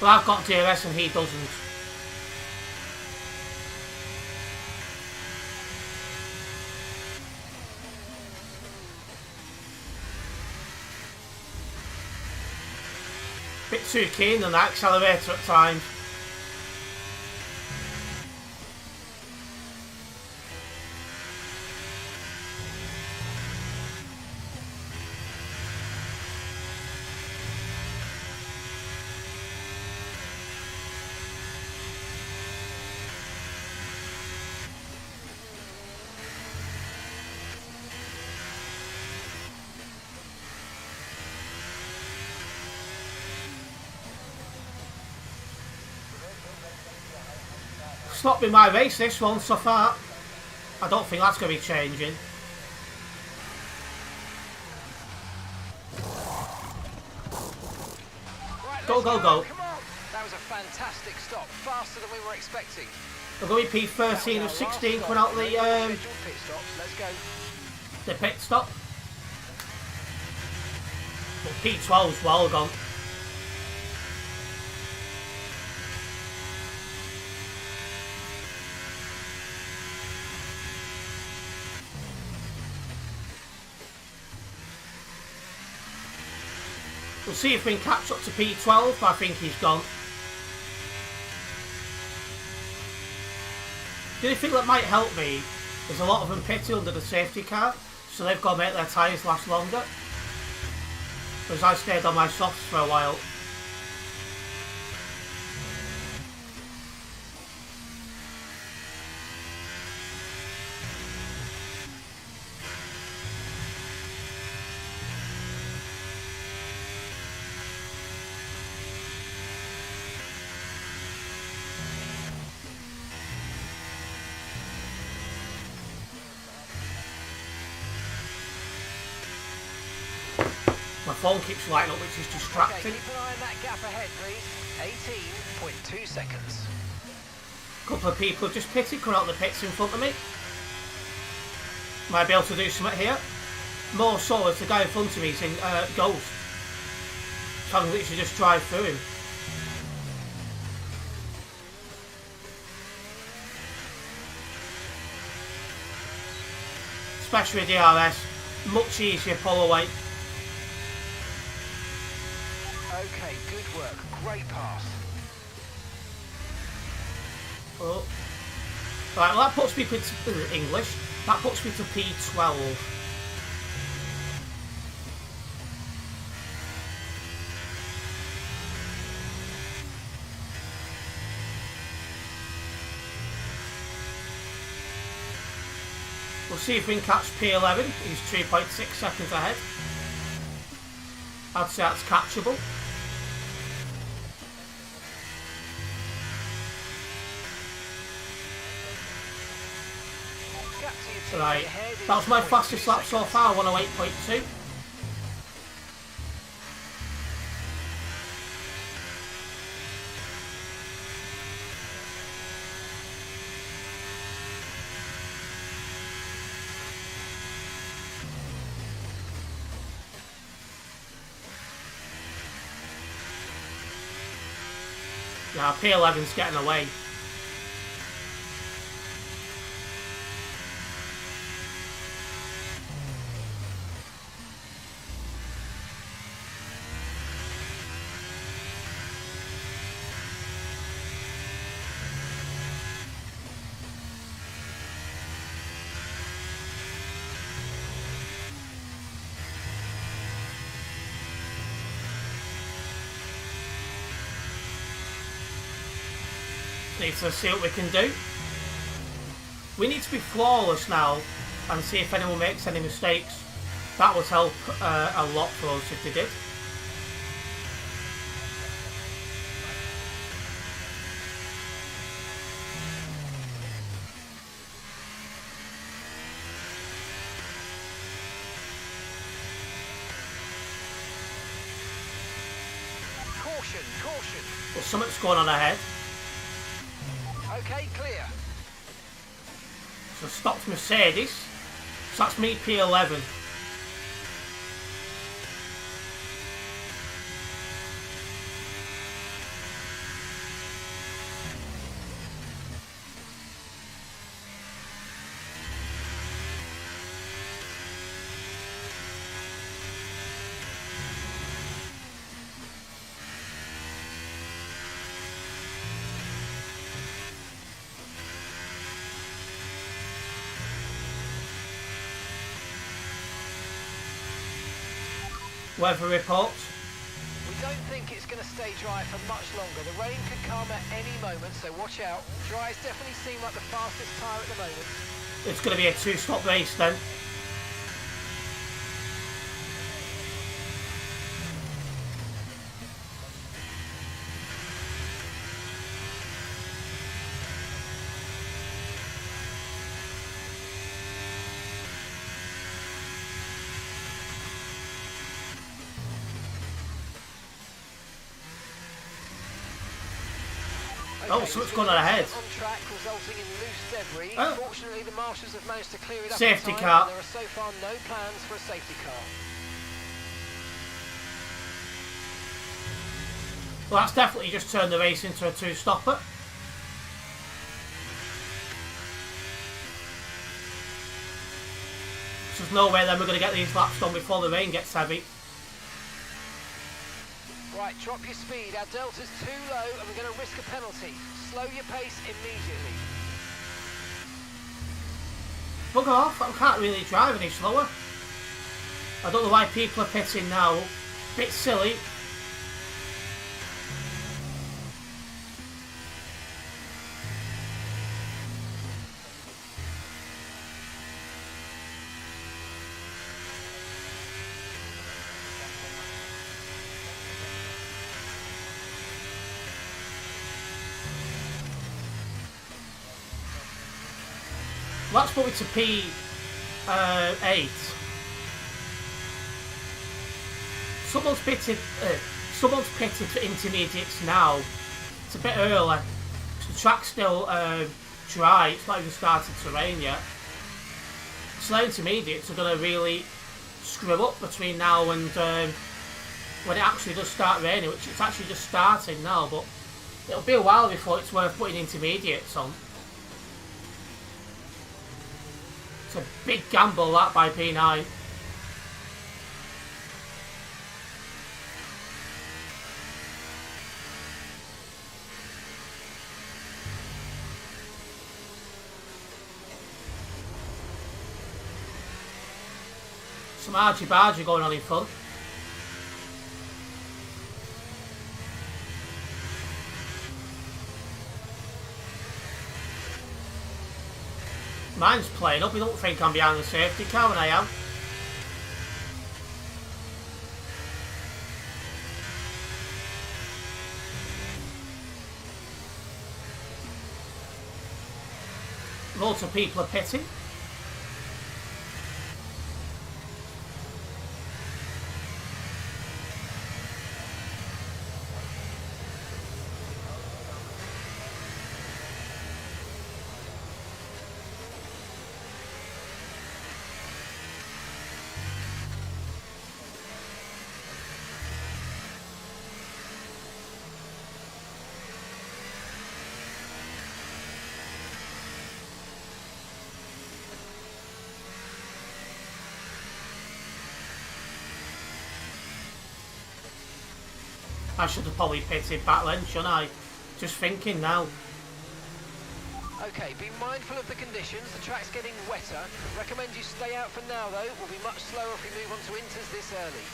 But I've got DRS and he doesn't. Bit too keen on that accelerator at times. It's not been my race, this one, so far. I don't think that's going to be changing. Right, Go, go, go. Come on. That was a fantastic stop. Faster than we were expecting. I'm going to be P13 of 16 coming out Pit stops. Let's go. the pit stop. But P12's well gone. We'll see if we can catch up to P12, but I think he's gone. The only thing that might help me is a lot of them pitted under the safety car, so they've got to make their tyres last longer. Whereas I stayed on my softs for a while. My phone keeps lighting up, which is Okay, distracting. keep an eye on that gap ahead, please. 18.2 seconds. A couple of people have just pitted, coming out of the pits in front of me. Might be able to do something here. More so as the guy in front of me is in Ghost. So I can literally just drive through him. Especially with DRS, much easier pull away. Okay, good work. Great pass. Oh. Right, well that puts me to English. That puts me to P12. We'll see if we can catch P11. He's 3.6 seconds ahead. I'd say that's catchable. Right, that was my fastest lap so far, 108.2. Yeah, P11's getting away. Need to see what we can do. We need to be flawless now and see if anyone makes any mistakes. That would help a lot for us if they did. Caution, caution. Well, something's going on ahead. Okay, clear. So stopped Mercedes. So that's me P11. Weather reports. We don't think it's going to stay dry for much longer. The rain could come at any moment, so watch out. Dries definitely seem like the fastest tyre at the moment. It's going to be a 2-stop race then. Oh, so what's going on ahead? On track, resulting in loose debris. Oh. Fortunately, the marshals have managed to clear it up. Safety in time, car. and there are so far no plans for a safety car. Well, that's definitely just turned the race into a 2-stopper. So there's no way then we're going to get these laps done before the rain gets heavy. Right, drop your speed. Our delta's too low and we're going to risk a penalty. Slow your pace immediately. Bugger off, I can't really drive any slower. I don't know why people are pitting now. Bit silly. Let's put it to P8. Someone's pitted for intermediates now. It's a bit early. The track's still dry. It's not even started to rain yet. So intermediates are going to really screw up between now and when it actually does start raining, which it's actually just starting now. But it'll be a while before it's worth putting intermediates on. A big gamble that by P9. Some argy-bargy going on in front. Mine's playing up. You don't think I'm behind the safety car when I am. Loads of people are pitting. I should have probably pitted back then, shouldn't I? Just thinking now. Okay, be mindful of the conditions. The track's getting wetter. Recommend you stay out for now, though. We'll be much slower if we move on to inters this early.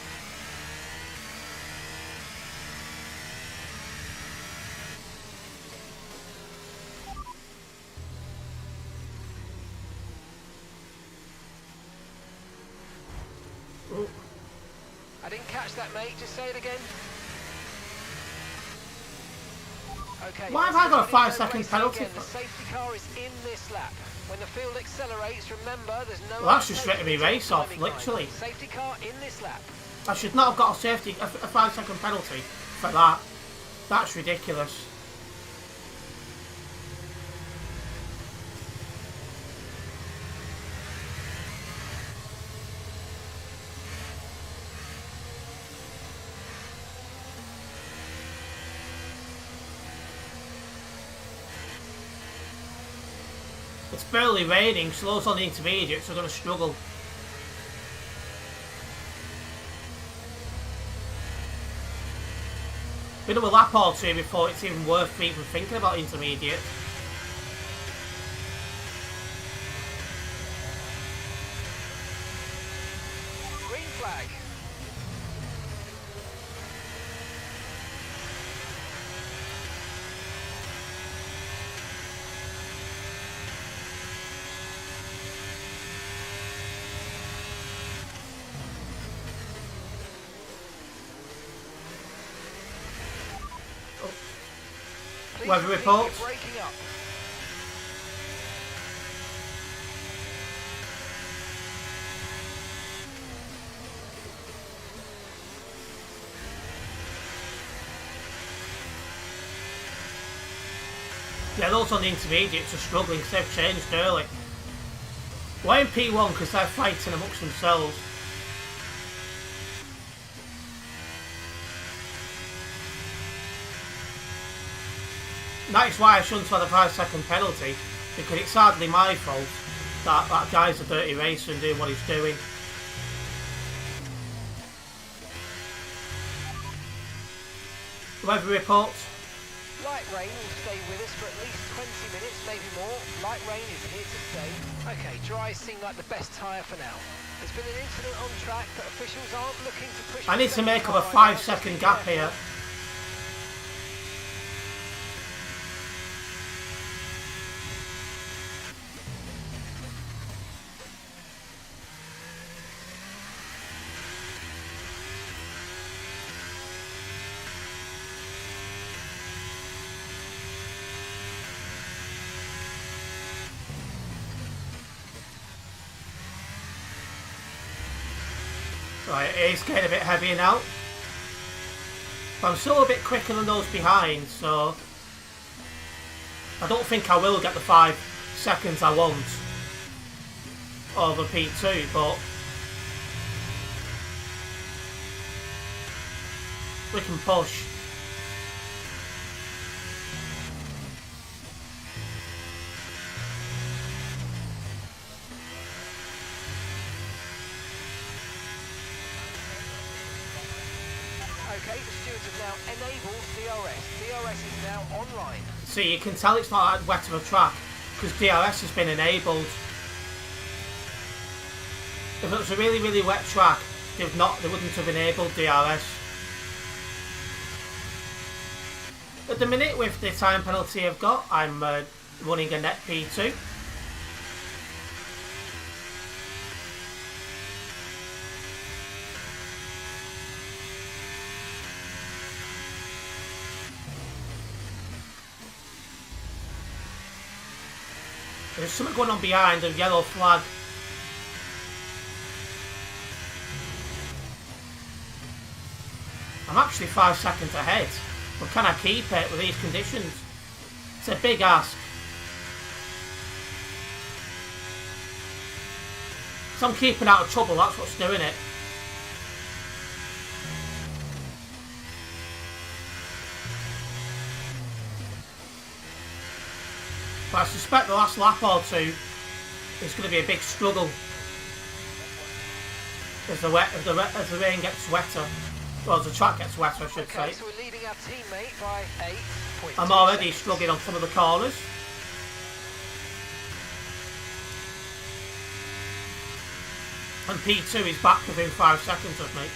catch that, mate. Just say it again. Okay. Why have I got a 5-second penalty? The safety car is in this lap. When the field accelerates, remember there's no. Well, that's just written me race off, literally. Safety car in this lap. I should not have got a 5-second penalty for that. That's ridiculous. It's barely raining, slows on the intermediates, so they're going to struggle. We do a lap or two before it's even worth even thinking about intermediate. Green flag. Weather reports. Breaking up. Yeah, those on the intermediates are struggling because they've changed early. Why in P1? Because they're fighting amongst themselves. That is why I shouldn't have had a 5-second penalty, because it's hardly my fault that that guy's a dirty racer and doing what he's doing. Weather reports. Light rain will stay with us for at least 20 minutes, maybe more. Light rain is here to stay. Okay, dry seem like the best tyre for now. There's been an incident on track, but officials aren't looking to push. I need to make up a 5-second gap here. Right, it's getting a bit heavier now. But I'm still a bit quicker than those behind, so I don't think I will get the 5 seconds I want over P2, but we can push. Okay, the stewards have now enabled DRS. DRS is now online. See, you can tell it's not that wet of a track because DRS has been enabled. If it was a really, really wet track, they wouldn't have enabled DRS. At the minute, with the time penalty I've got, I'm running a net P2. There's something going on behind, a yellow flag. I'm actually 5 seconds ahead, but can I keep it with these conditions? It's a big ask. So I'm keeping out of trouble, that's what's doing it. But I suspect the last lap or two is going to be a big struggle as the rain gets wetter, or as the track gets wetter, I should say. So we're leading our teammate by 8.2 I'm already seconds. struggling on some of the corners. And P2 is back within 5 seconds of me.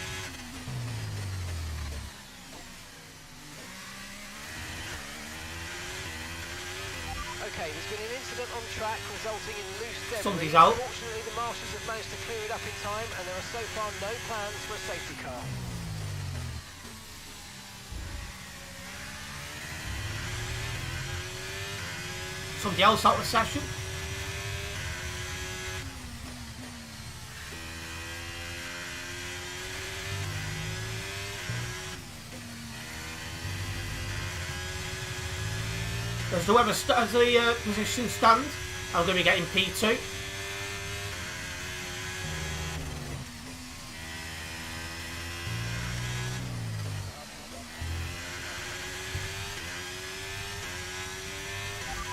Okay, there's been an incident on track resulting in loose debris. Somebody's out. Fortunately, the marshals have managed to clear it up in time, and there are so far no plans for a safety car. somebody else out of the session. As the position stands, I'm going to be getting P2.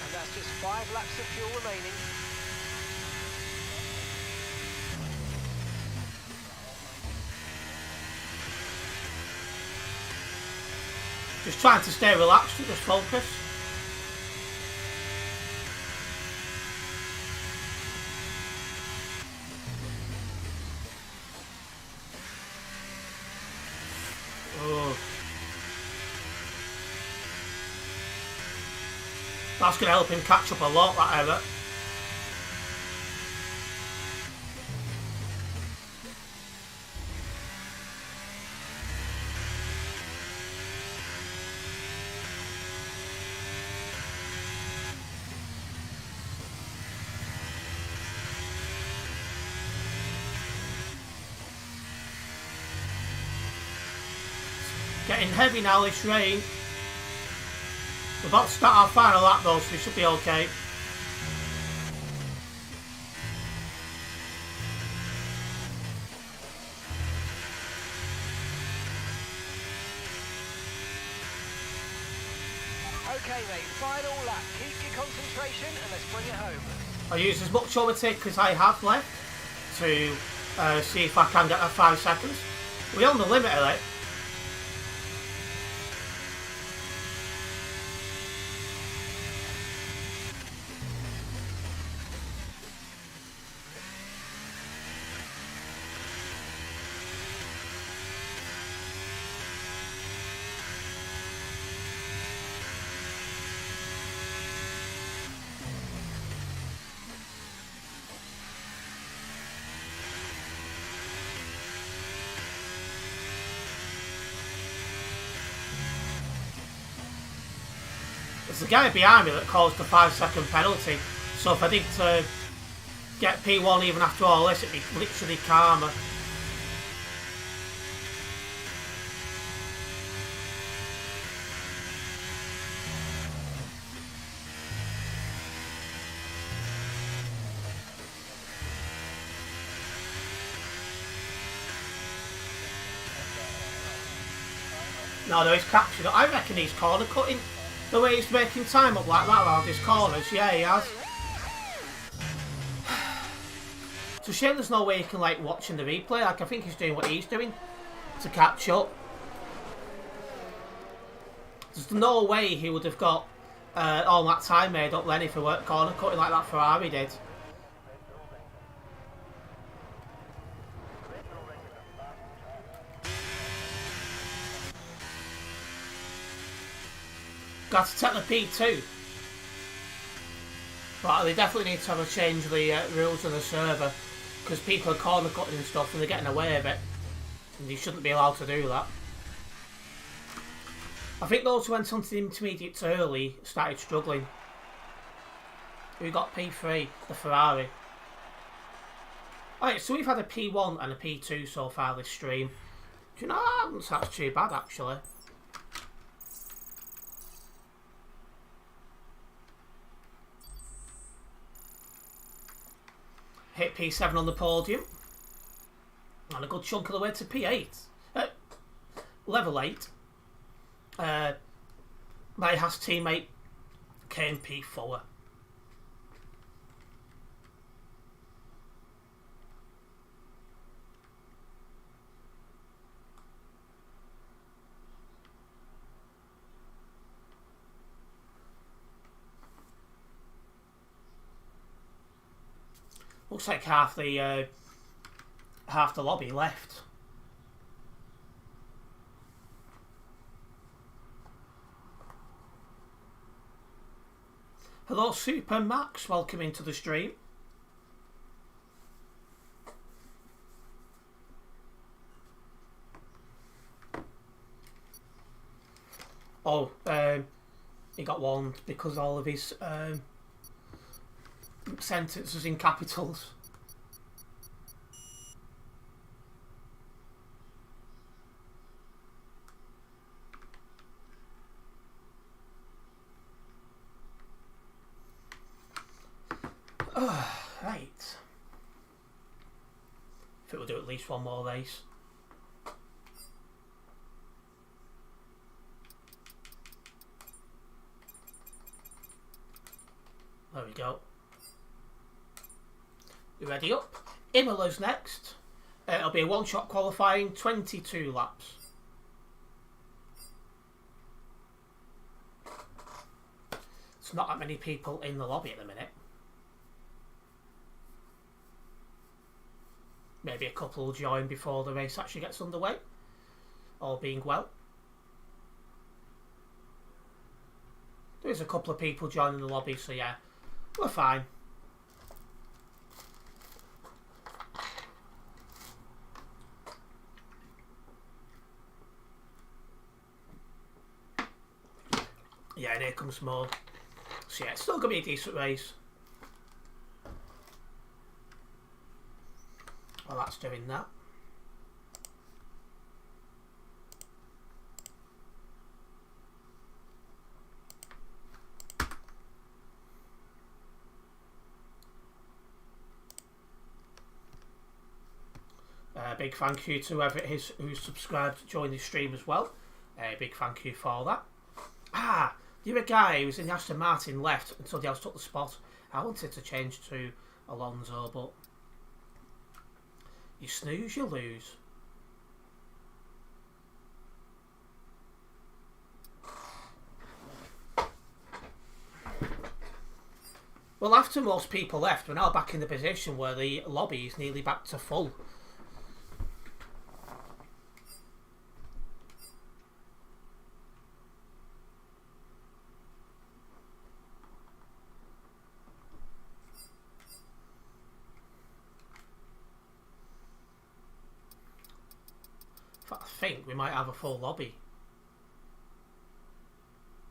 And that's just 5 laps of fuel remaining. Just trying to stay relaxed and just focus. Oh. That's going to help him catch up a lot, that error. Getting heavy now, this rain. We're about to start our final lap though, so we should be okay. Okay, mate, final lap. Keep your concentration and let's bring it home. I'll use as much overtake as I have left to see if I can get that 5 seconds. We're on the limit of it. It's the guy behind me that caused the 5-second penalty. So if I did get P1 even after all this, it'd be literally karma. No, he's captured it. I reckon he's corner cutting. The way he's making time up like that around his corners, yeah, he has. It's a shame there's no way you can like watching the replay. Like I think he's doing what he's doing to catch up. There's no way he would have got all that time made up then if he weren't corner cutting like that Ferrari did. Got to take the P2. But they definitely need to have a change the rules of the server, because people are corner cutting and stuff and they're getting away with it. And you shouldn't be allowed to do that. I think those who went onto the intermediates early started struggling. Who got P3? The Ferrari. Alright, so we've had a P1 and a P2 so far this stream. Do you know, that's too bad actually. Hit P7 on the podium. And a good chunk of the way to P8. Level 8. My Haas teammate came P4. Looks like half the lobby left. Hello, Super Max. Welcome into the stream. Oh, he got warned because all of his sentences in capitals. Right. I think we'll do at least one more race. There we go. You ready up? Imola's next. It'll be a one-shot qualifying, 22 laps. It's not that many people in the lobby at the minute. Maybe a couple will join before the race actually gets underway. All being well. There's a couple of people joining the lobby, so yeah, we're fine. Yeah, and here comes more. So yeah, it's still going to be a decent race. Well, that's doing that. Big thank you to whoever it is who's subscribed to join the stream as well. Big thank you for that. The other guy who was in the Aston Martin left and somebody else took the spot. I wanted to change to Alonso, but you snooze, you lose. Well, after most people left, we're now back in the position where the lobby is nearly back to full. I think we might have a full lobby.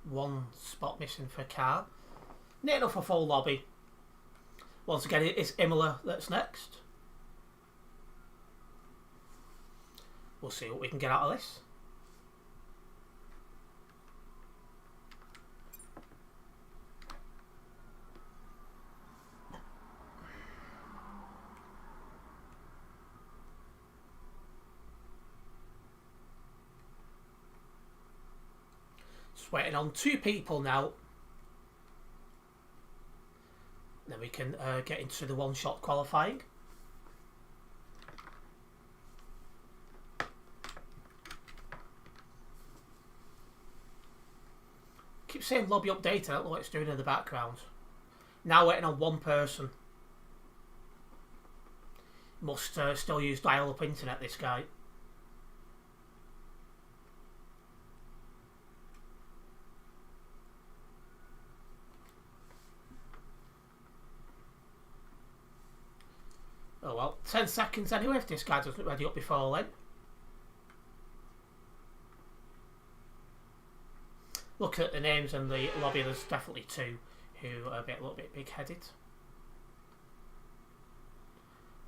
One spot missing for car. Near enough a full lobby. Once again, it's Imola that's next. We'll see what we can get out of this. Just waiting on 2 people now. Then we can get into the one-shot qualifying. Keep saying lobby update, I don't know what it's doing in the background. Now waiting on 1 person. Must still use dial-up internet, this guy. Oh well, 10 seconds anyway if this guy doesn't ready up before then. Look at the names in the lobby, there's definitely 2 who are a little bit big-headed.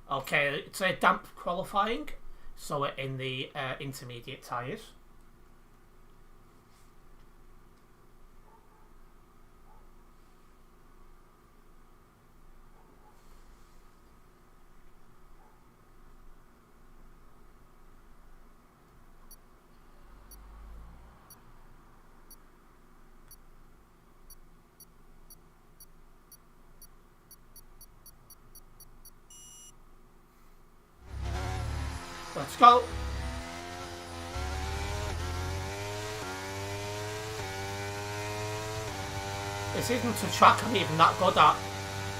Okay, it's a damp qualifying, so we're in the intermediate tyres. Let's go. This isn't a track I'm even that good at,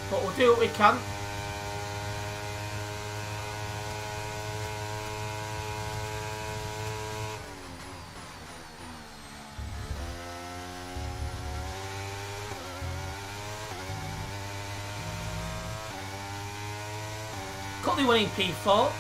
but we'll do what we can. Currently winning P4.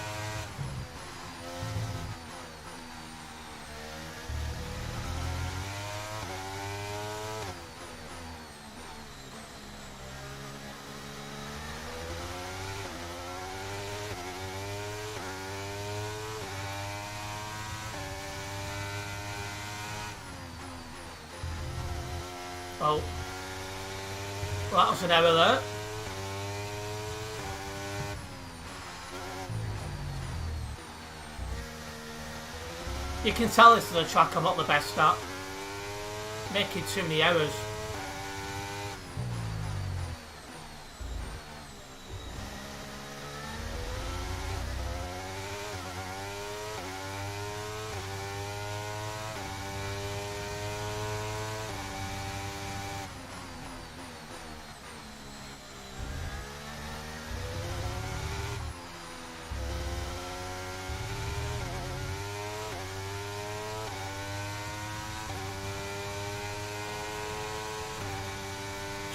Oh. Well, that was an error there. You can tell this is a track I'm not the best at. Making too many errors.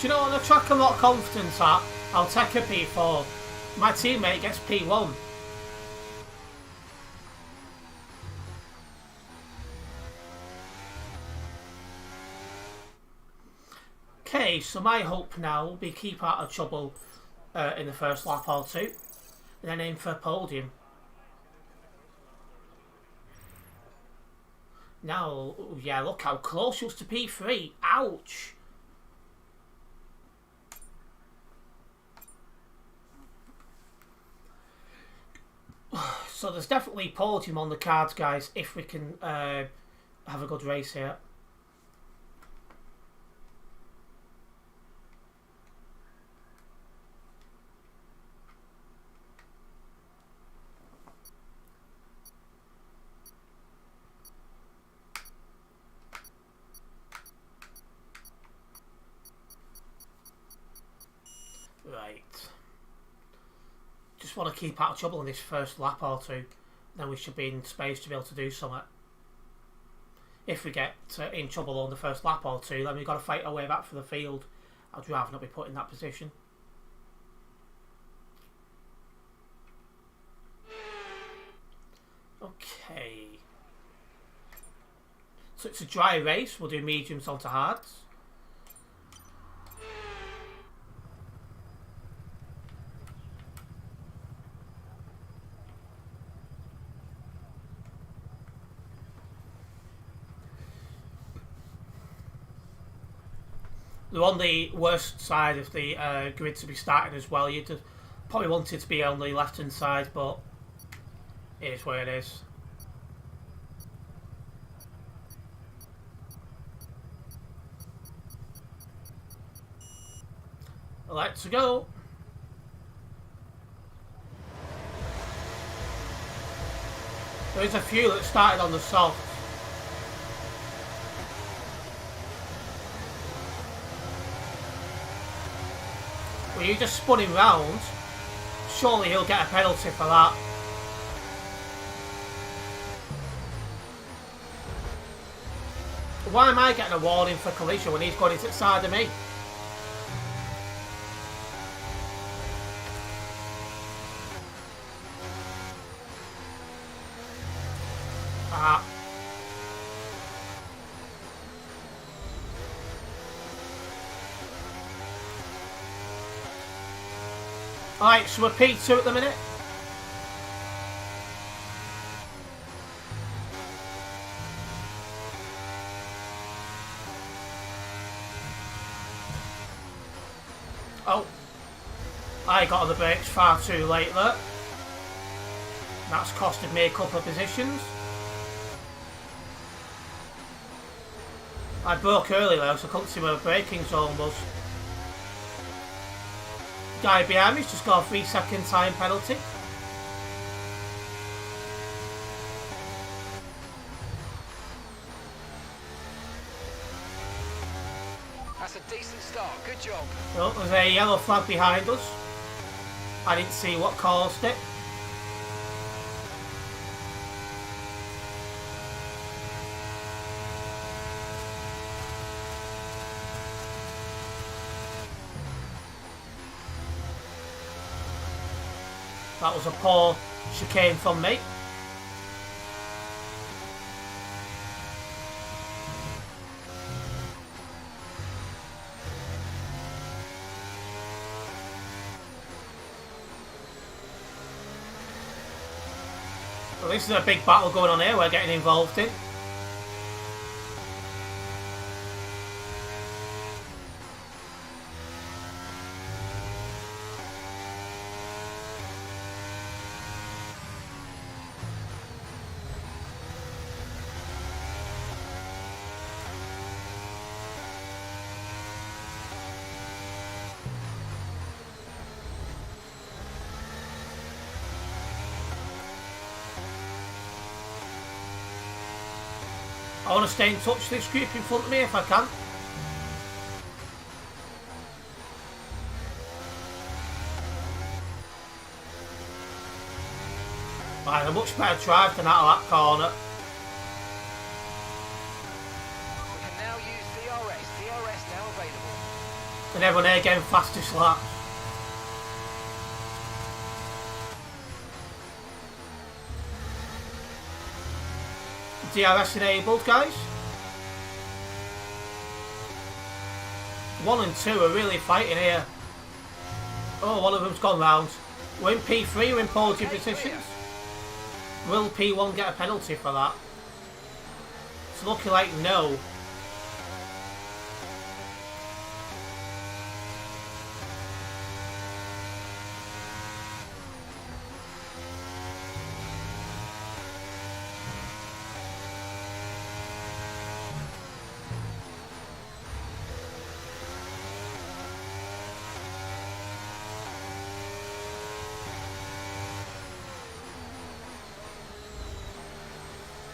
Do you know what, the track I'm not confident at, I'll take a P4. My teammate gets P1. Okay, so my hope now will be keep out of trouble in the first lap or two, and then aim for a podium. Now, yeah, look how close she was to P3. Ouch! So there's definitely podium on the cards, guys, if we can have a good race here. Right. Just want to keep out of trouble in this first lap or two. Then we should be in space to be able to do something. If we get in trouble on the first lap or two, then we've got to fight our way back for the field. I'd rather not be put in that position. Okay. So it's a dry race. We'll do mediums onto hards. They're on the worst side of the grid to be starting as well. You'd probably want it to be on the left hand side, but it is where it is. Let's go. There's a few that started on the soft. Well, you just spun him round. Surely he'll get a penalty for that. Why am I getting a warning for collision when he's going into the side of me? Ah. Alright, so we're P2 at the minute. Oh. I got on the brakes far too late there. That's costed me a couple of positions. I broke early though, so I couldn't see where the braking zone was. Guy behind me's just got a 3-second time penalty. That's a decent start. Good job. Oh, there's a yellow flag behind us. I didn't see what caused it. That was a poor chicane from me. Well, this is a big battle going on here we're getting involved in. I want to stay in touch with this group in front of me if I can. Right, a much better drive than out of that corner. We can now use DRS. DRS now available. And everyone here getting fastest laps. DRS enabled, guys. 1 and 2 are really fighting here. Oh, one of them's gone round. We're in P3, we're in podium positions. Will P1 get a penalty for that? It's looking like no.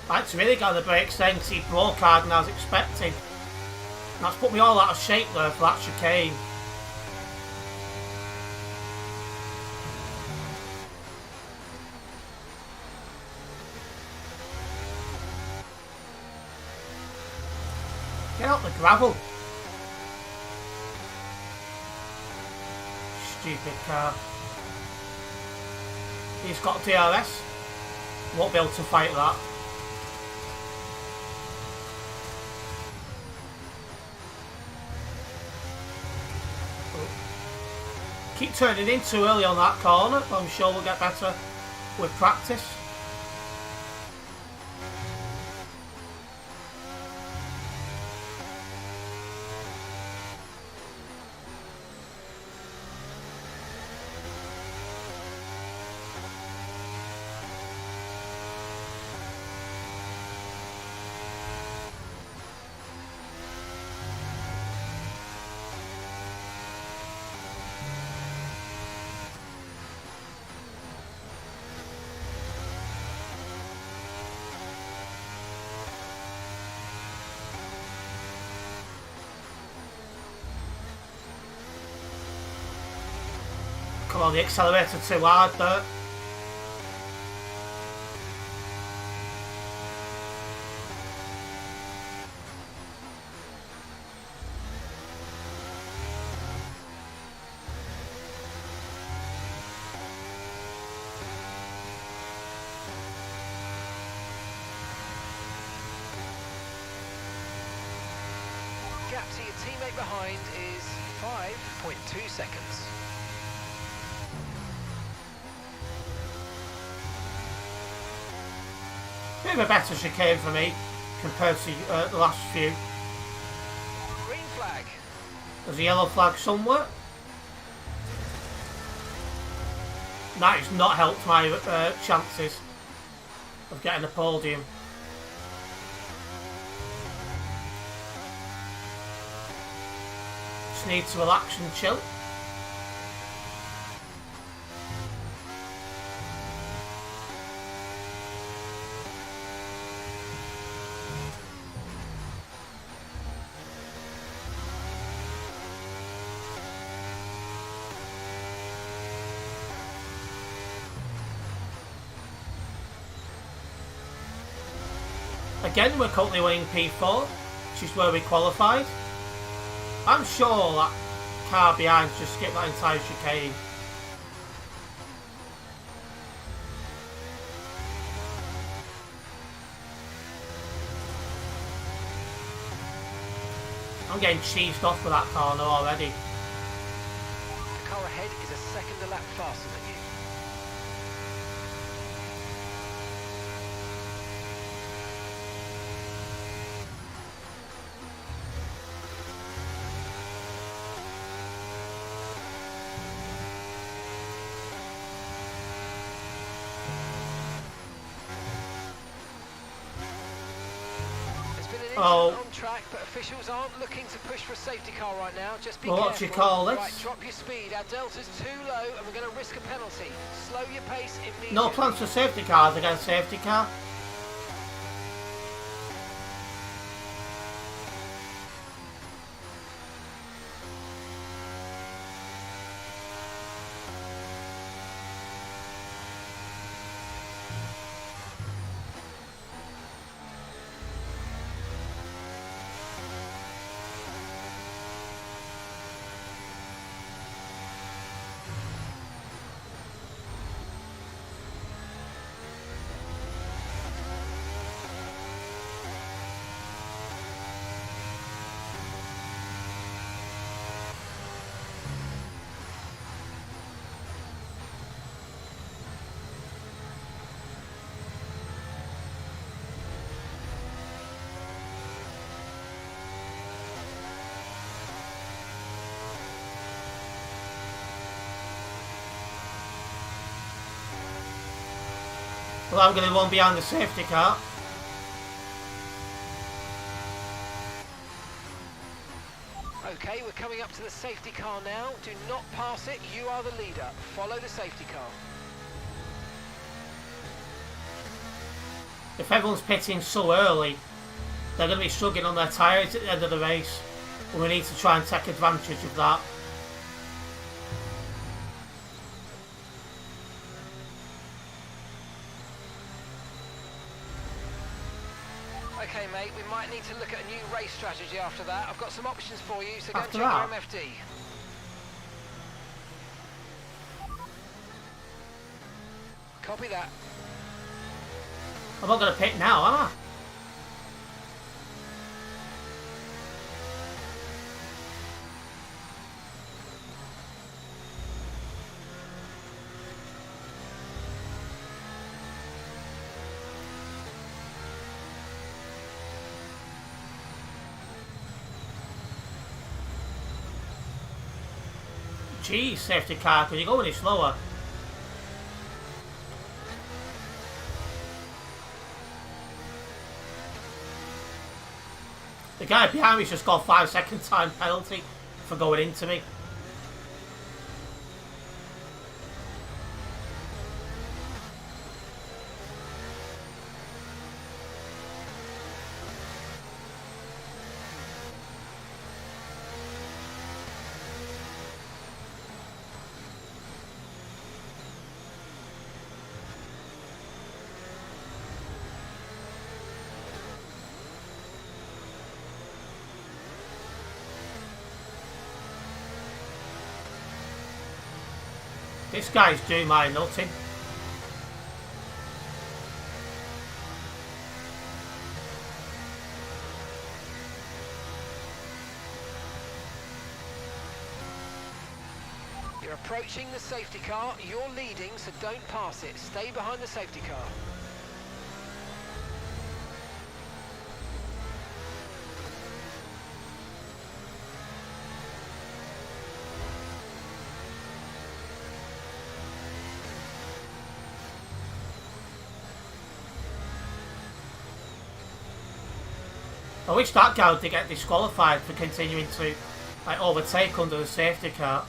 That's really got the brakes then because he broke hard and I was expecting. That's put me all out of shape there for that chicane. Get out the gravel. Stupid car. He's got DRS. Won't be able to fight that. Keep turning in too early on that corner, but I'm sure we'll get better with practice. Come on, the accelerator too hard there. Gap to your teammate behind is 5.2 seconds. Bit of a better chicane for me compared to the last few. Green flag. There's a yellow flag somewhere. That has not helped my chances of getting a podium. Just need to relax and chill. Again, we're currently winning P4, which is where we qualified. I'm sure that car behind just skipped that entire chicane. I'm getting cheesed off with that corner already. The car ahead is a second a lap faster than you. Oh. On track, but officials aren't looking to push for a safety car right now. Just be Well, careful. what do you call this? Right, drop your speed. Our delta's too low, and we're going to risk a penalty. Slow your pace immediately. No plans for safety cars against safety car. Well, I'm going to be the one behind the safety car. Okay, we're coming up to the safety car now. Do not pass it. You are the leader. Follow the safety car. If everyone's pitting so early, they're going to be struggling on their tyres at the end of the race. And we need to try and take advantage of that. Okay, mate, we might need to look at a new race strategy after that. I've got some options for you, so go and After check that? your MFD. Copy that. I'm not going to pit now, am I? Geez, safety car, could you go any slower? The guy behind me's just got a 5-second time penalty for going into me. This guy's doing my nutting. You're approaching the safety car. You're leading, so don't pass it. Stay behind the safety car. I wish that guy would get disqualified for continuing to overtake under the safety car.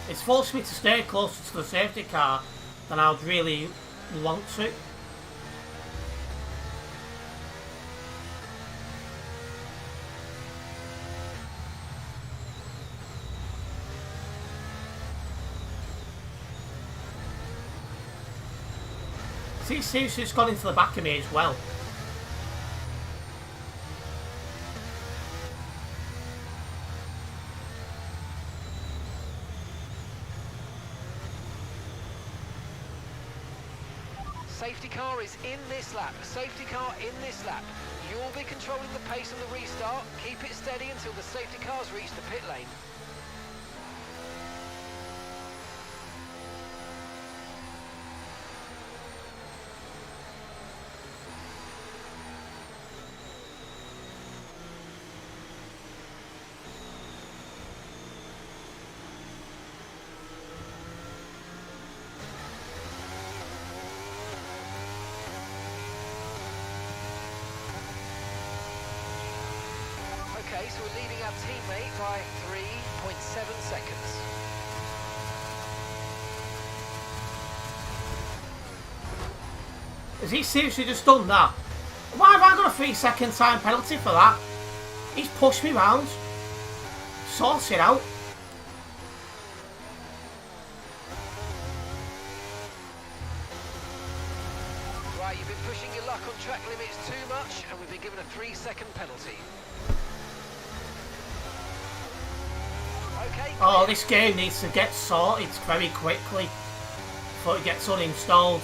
It's forced me to stay closer to the safety car than I would really want to. He seriously just got into the back of me as well. Safety car is in this lap. Safety car in this lap. You'll be controlling the pace on the restart. Keep it steady until the safety cars reach the pit lane. Okay, so we're leading our teammate by 3.7 seconds. Has he seriously just done that? Why have I got a 3-second time penalty for that? He's pushed me round. Sort it out. Right, you've been pushing your luck on track limits too much, and we've been given a 3-second penalty. Okay. Oh, this game needs to get sorted very quickly before it gets uninstalled.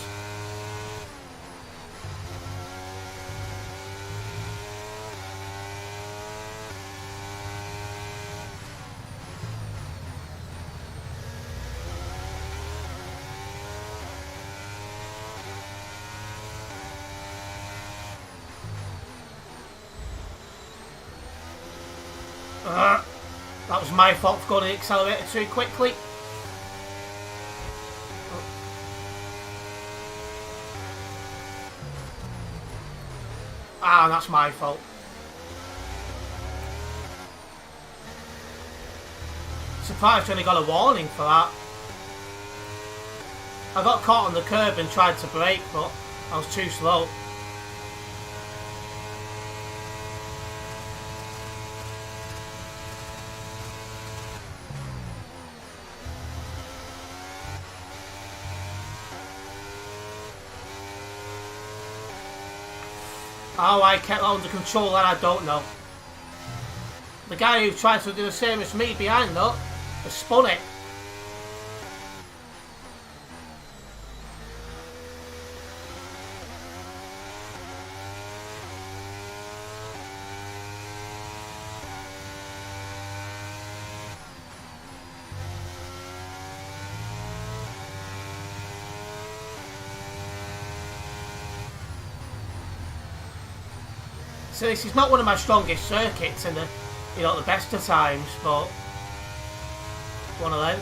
was my fault for going to the accelerator too quickly. Ah, that's my fault. Surprised I only got a warning for that. I got caught on the curb and tried to brake, but I was too slow. How I kept that under control, that I don't know. The guy who tried to do the same as me behind, though, has spun it. So this is not one of my strongest circuits in the, the best of times, but one of them.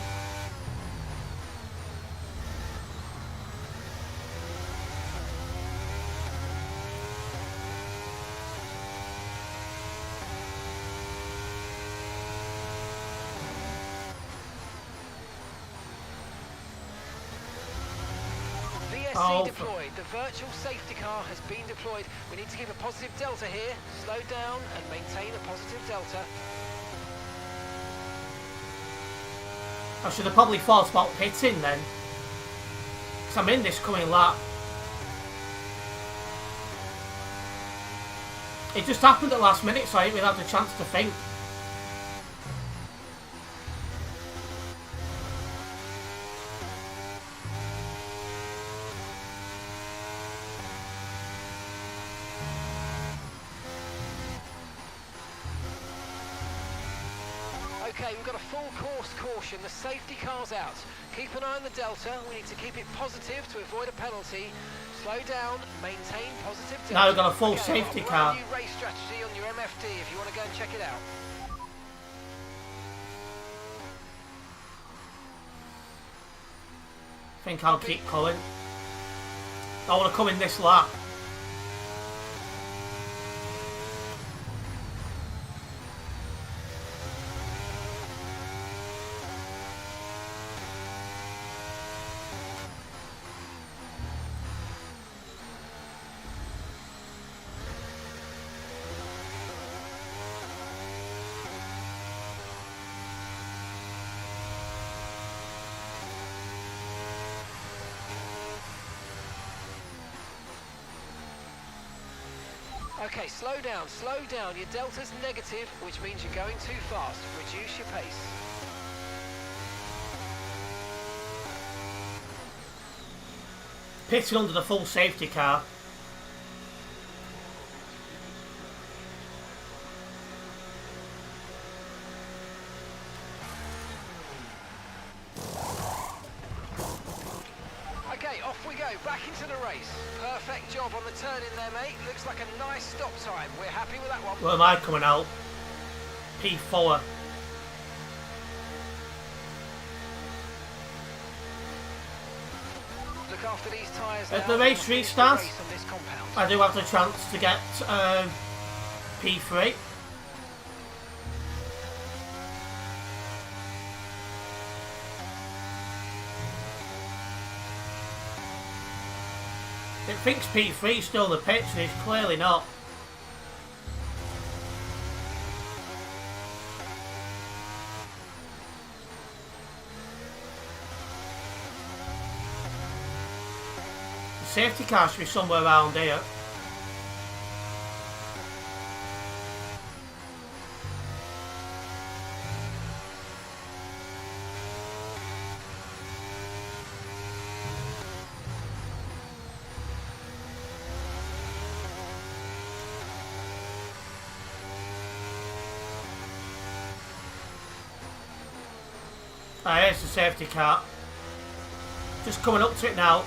VSC deployed. The virtual safety car has been deployed. We need to keep a positive delta here. Slow down and maintain a positive delta. I should have probably thought about pitting then, because I'm in this coming lap. It just happened at the last minute, so I didn't really have the chance to think. Okay, we've got a full course caution. The safety car's out. Keep an eye on the delta. We need to keep it positive to avoid a penalty. Slow down, maintain positive delta. Now we've got a full safety car. New race strategy on your MFD if you want to go and check it out. I think I'll keep going. I want to come in this lap. Okay, slow down, slow down. Your delta's negative, which means you're going too fast. Reduce your pace. Pitting under the full safety car. Okay, off we go, back into the race. Perfect job on the turn in there, mate. Looks like a nice stop time. We're happy with that one. Where am I coming out? P4. Look after these tyres As now. the race restarts, Race on this compound. I do have the chance to get P3. It thinks P3 is still the pitch, and it's clearly not. The safety car should be somewhere around here. Ah, here's the safety car. Just coming up to it now.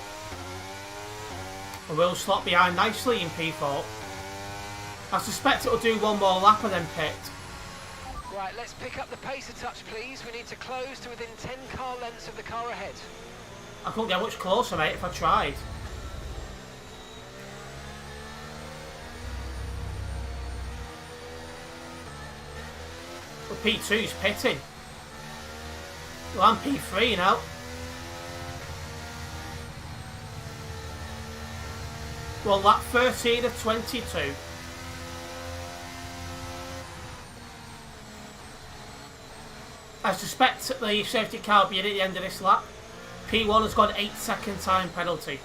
And we'll slot behind nicely in P4. I suspect it'll do one more lap and then pit. Right, let's pick up the pace a touch, please. We need to close to within 10 car lengths of the car ahead. I couldn't get much closer, mate, if I tried. Well, P2's pitting. Well, I'm P3 now. Well, lap 13 of 22. I suspect the safety car will be in at the end of this lap. P1 has got an 8-second time penalty.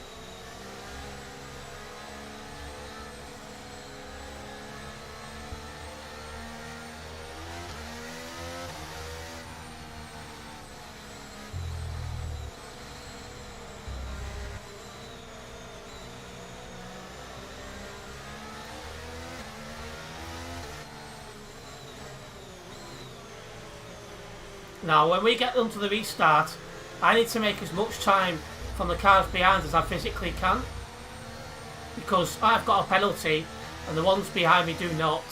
Now, when we get them to the restart, I need to make as much time from the cars behind as I physically can, because I've got a penalty and the ones behind me do not.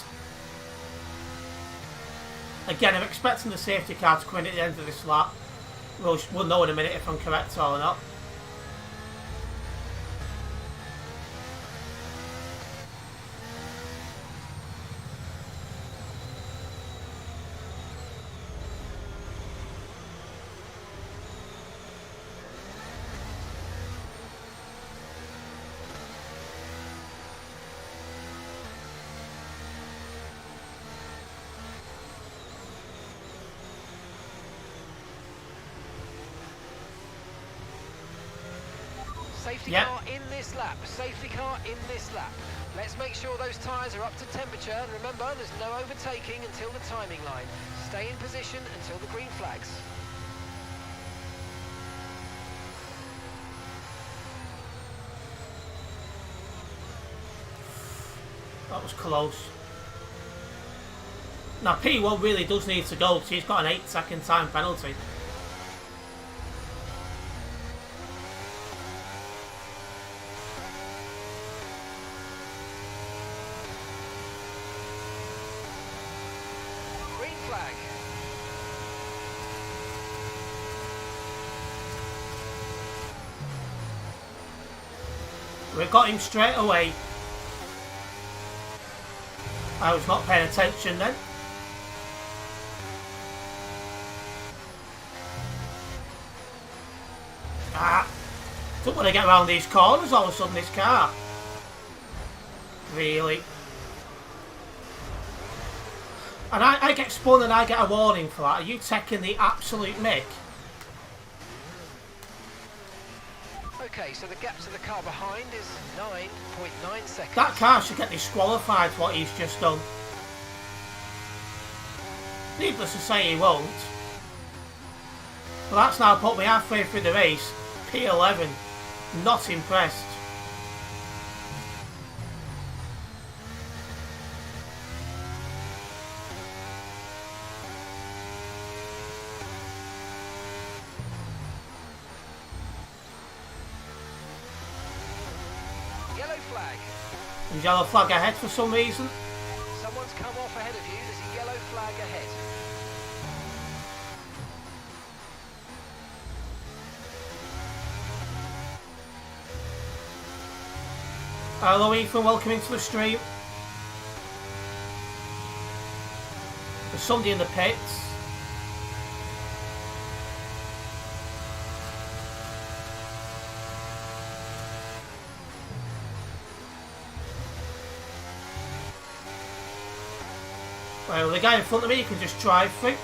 Again, I'm expecting the safety car to come in at the end of this lap. We'll know in a minute if I'm correct or not. Safety Yep. car in this lap. Safety car in this lap. Let's make sure those tyres are up to temperature. And remember, there's no overtaking until the timing line. Stay in position until the green flags. That was close. Now, P1 really does need to go because he's got an 8-second time penalty. Green flag. We got him straight away. I was not paying attention then. Don't want to get around these corners all of a sudden, this car. Really. And I get spun and I get a warning for that. Are you taking the absolute mick? Okay, so the gap to the car behind is 9.9 seconds. That car should get disqualified for what he's just done. Needless to say, he won't. But that's now put me halfway through the race. P11. Not impressed. Yellow flag. There's yellow flag ahead for some reason. Someone's come off ahead of you. There's a yellow flag ahead. Hello Ethan, welcome into the stream. There's somebody in the pits. Well, the guy in front of me, you can just drive through.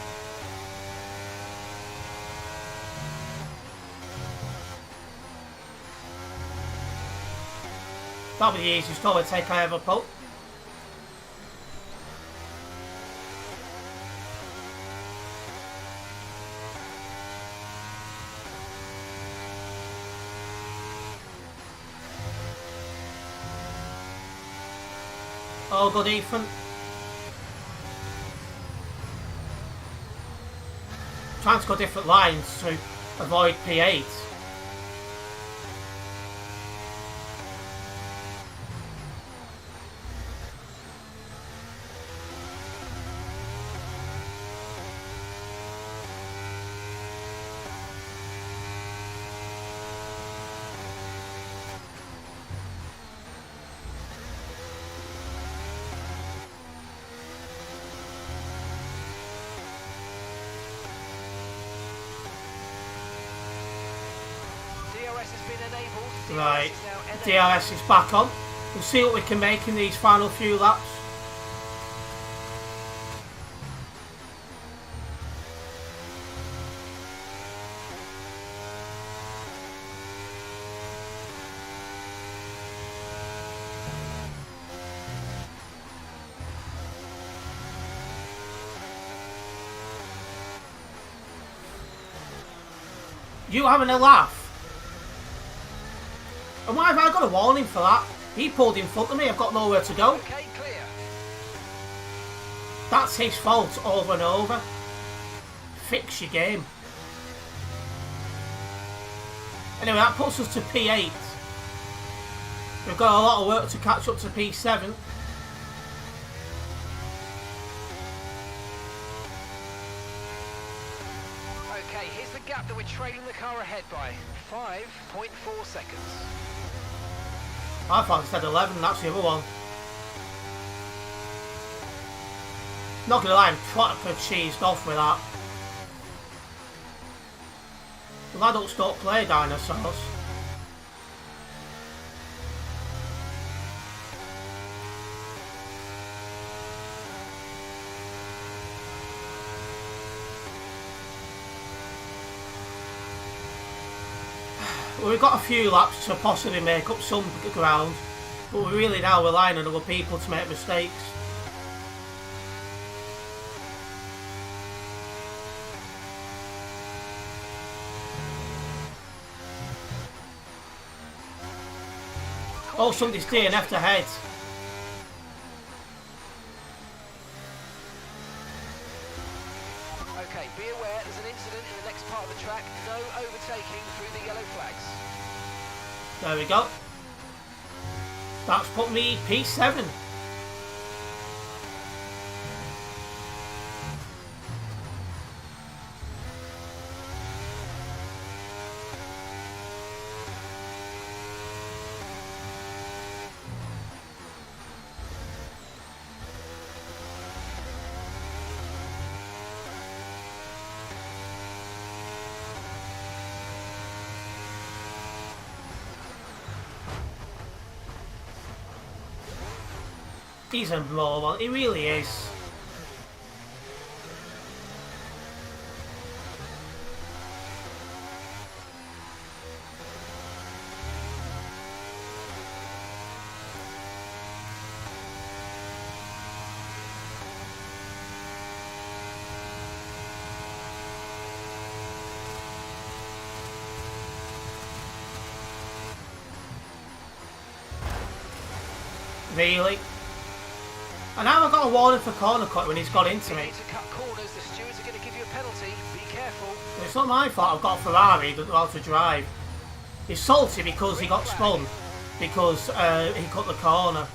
That'll be the easiest overtake I ever pulled. Oh, good, Ethan. Trying to go different lines to avoid P8. has been enabled. DRS Right, is now enabled. DRS is back on. We'll see what we can make in these final few laps. You having a laugh? And why have I got a warning for that? He pulled in front of me, I've got nowhere to go. Okay, clear. That's his fault over and over. Fix your game. Anyway, that puts us to P8. We've got a lot of work to catch up to P7. Okay, here's the gap that we're trailing the car ahead by. 5.4 seconds. I thought I said 11, that's the other one. Not gonna lie, I'm proper cheesed off with that. The adults don't play dinosaurs. Well, we've got a few laps to possibly make up some ground, but we're really now relying on other people to make mistakes. Oh, somebody's DNF'd ahead. Okay, be aware there's an incident in the next part of the track. No overtaking through the yellow flags. There we go. That's put me P7. He's a moron, he really is. Really? And now I've got a warning for corner cut when he's got into You me. need to cut corners. The stewards are going to give you a penalty. Be careful. It's not my fault I've got a Ferrari that knows how to drive. He's salty because he got spun because he cut the corner.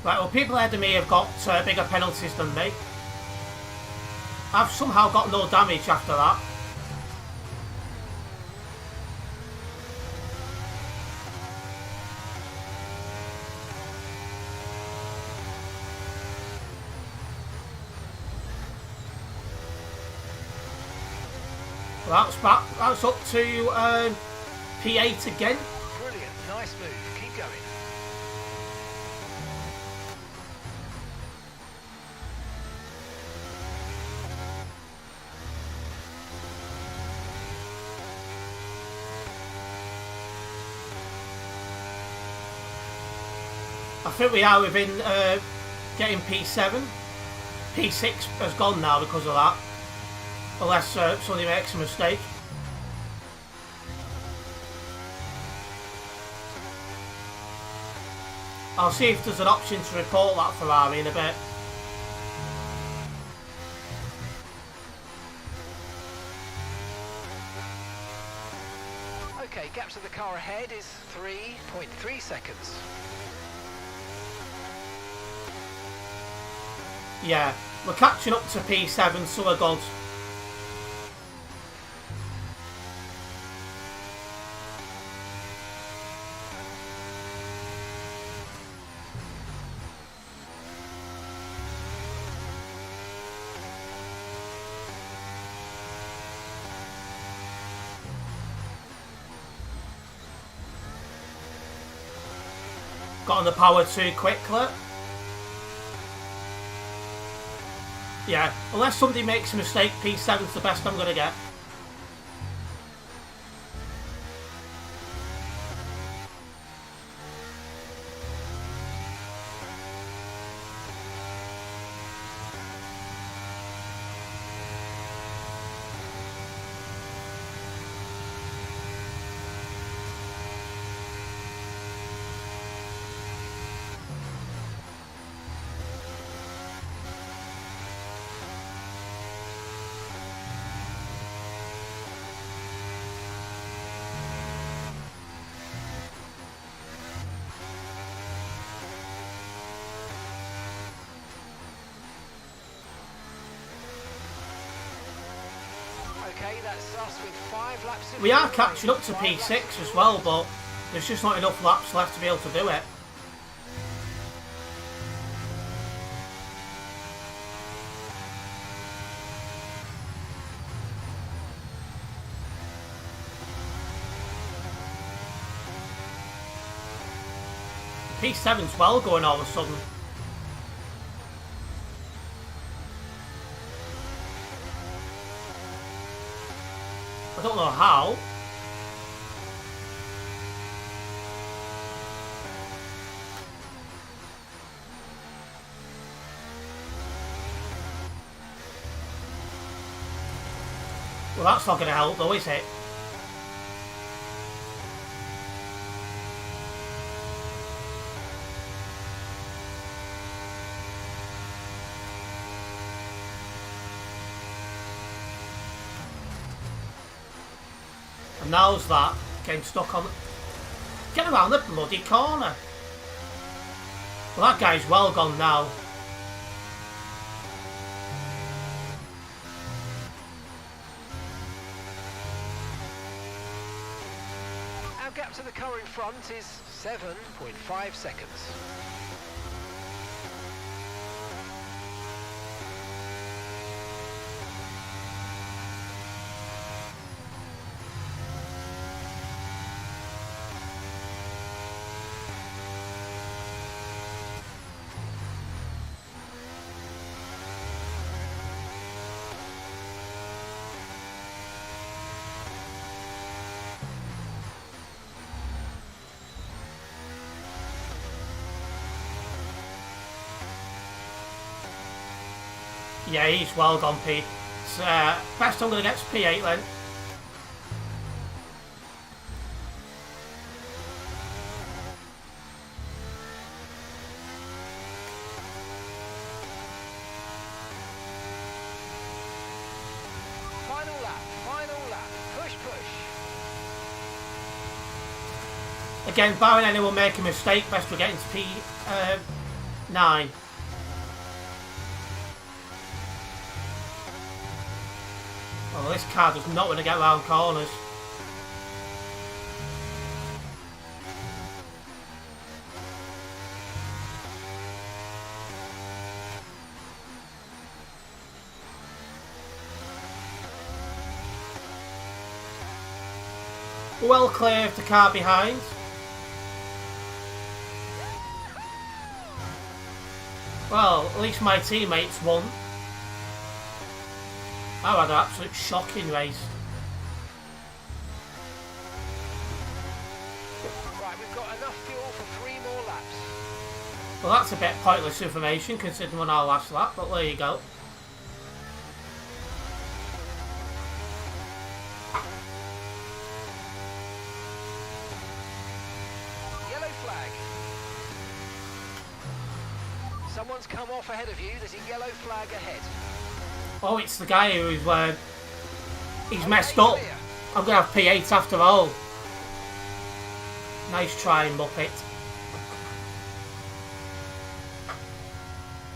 Right, well, people ahead of me have got bigger penalties than me. I've somehow got no damage after that. Well, that's back. That's up to P8 again. Brilliant. Nice move. Keep going. I think we are within getting P7. P6 has gone now because of that. Unless somebody makes a mistake. I'll see if there's an option to report that Ferrari in a bit. Okay, gap to the car ahead is 3.3 seconds. Yeah, we're catching up to P7, so we're good. Got on the power too quickly. Yeah, unless somebody makes a mistake, P7's the best I'm going to get. Okay, that's us with 5 laps of We are fuel catching up to remaining, 5 P6 laps as of well, fuel. but there's just not enough laps left to be able to do it. P7's well going all of a sudden. I don't know how. Well, that's not going to help though, is it? And now's that, getting stuck on... Get around the bloody corner. Well, that guy's well gone now. Our gap to the car in front is 7.5 seconds. Yeah, he's well gone, Pete. It's, best I'm going to get to P8 then. Final lap, push, push. Again, barring anyone making a mistake, best we're getting to P9. Oh, this car does not want to get around corners. Well clear of the car behind. Well, at least my teammates won. I had an absolute shocking race. Right, we've got enough fuel for 3 more laps. Well, that's a bit pointless information considering on our last lap, but there you go. Yellow flag. Someone's come off ahead of you. There's a yellow flag ahead. Oh, it's the guy who's he's Okay, messed up. clear. I'm going to have P8 after all. Nice try, Muppet.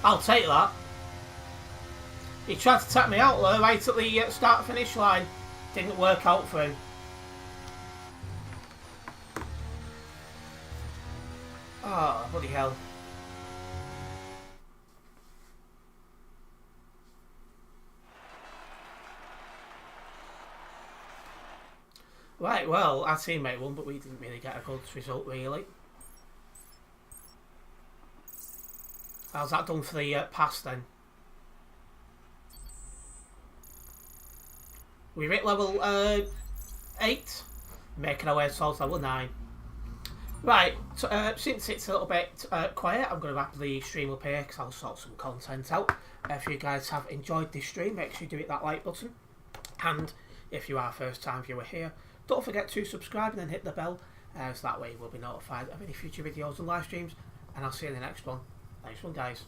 I'll take that. He tried to tap me out there right at the start-finish line. Didn't work out for him. Oh, bloody hell. Right, well, our teammate won, but we didn't really get a good result, really. How's that done for the pass then? We've hit level 8, making our way towards level 9. Right, so, since it's a little bit quiet, I'm going to wrap the stream up here because I'll sort some content out. If you guys have enjoyed this stream, make sure you do hit that like button. And if you are a first time viewer here, don't forget to subscribe and then hit the bell, so that way you will be notified of any future videos and live streams. And I'll see you in the next one. Thanks, guys.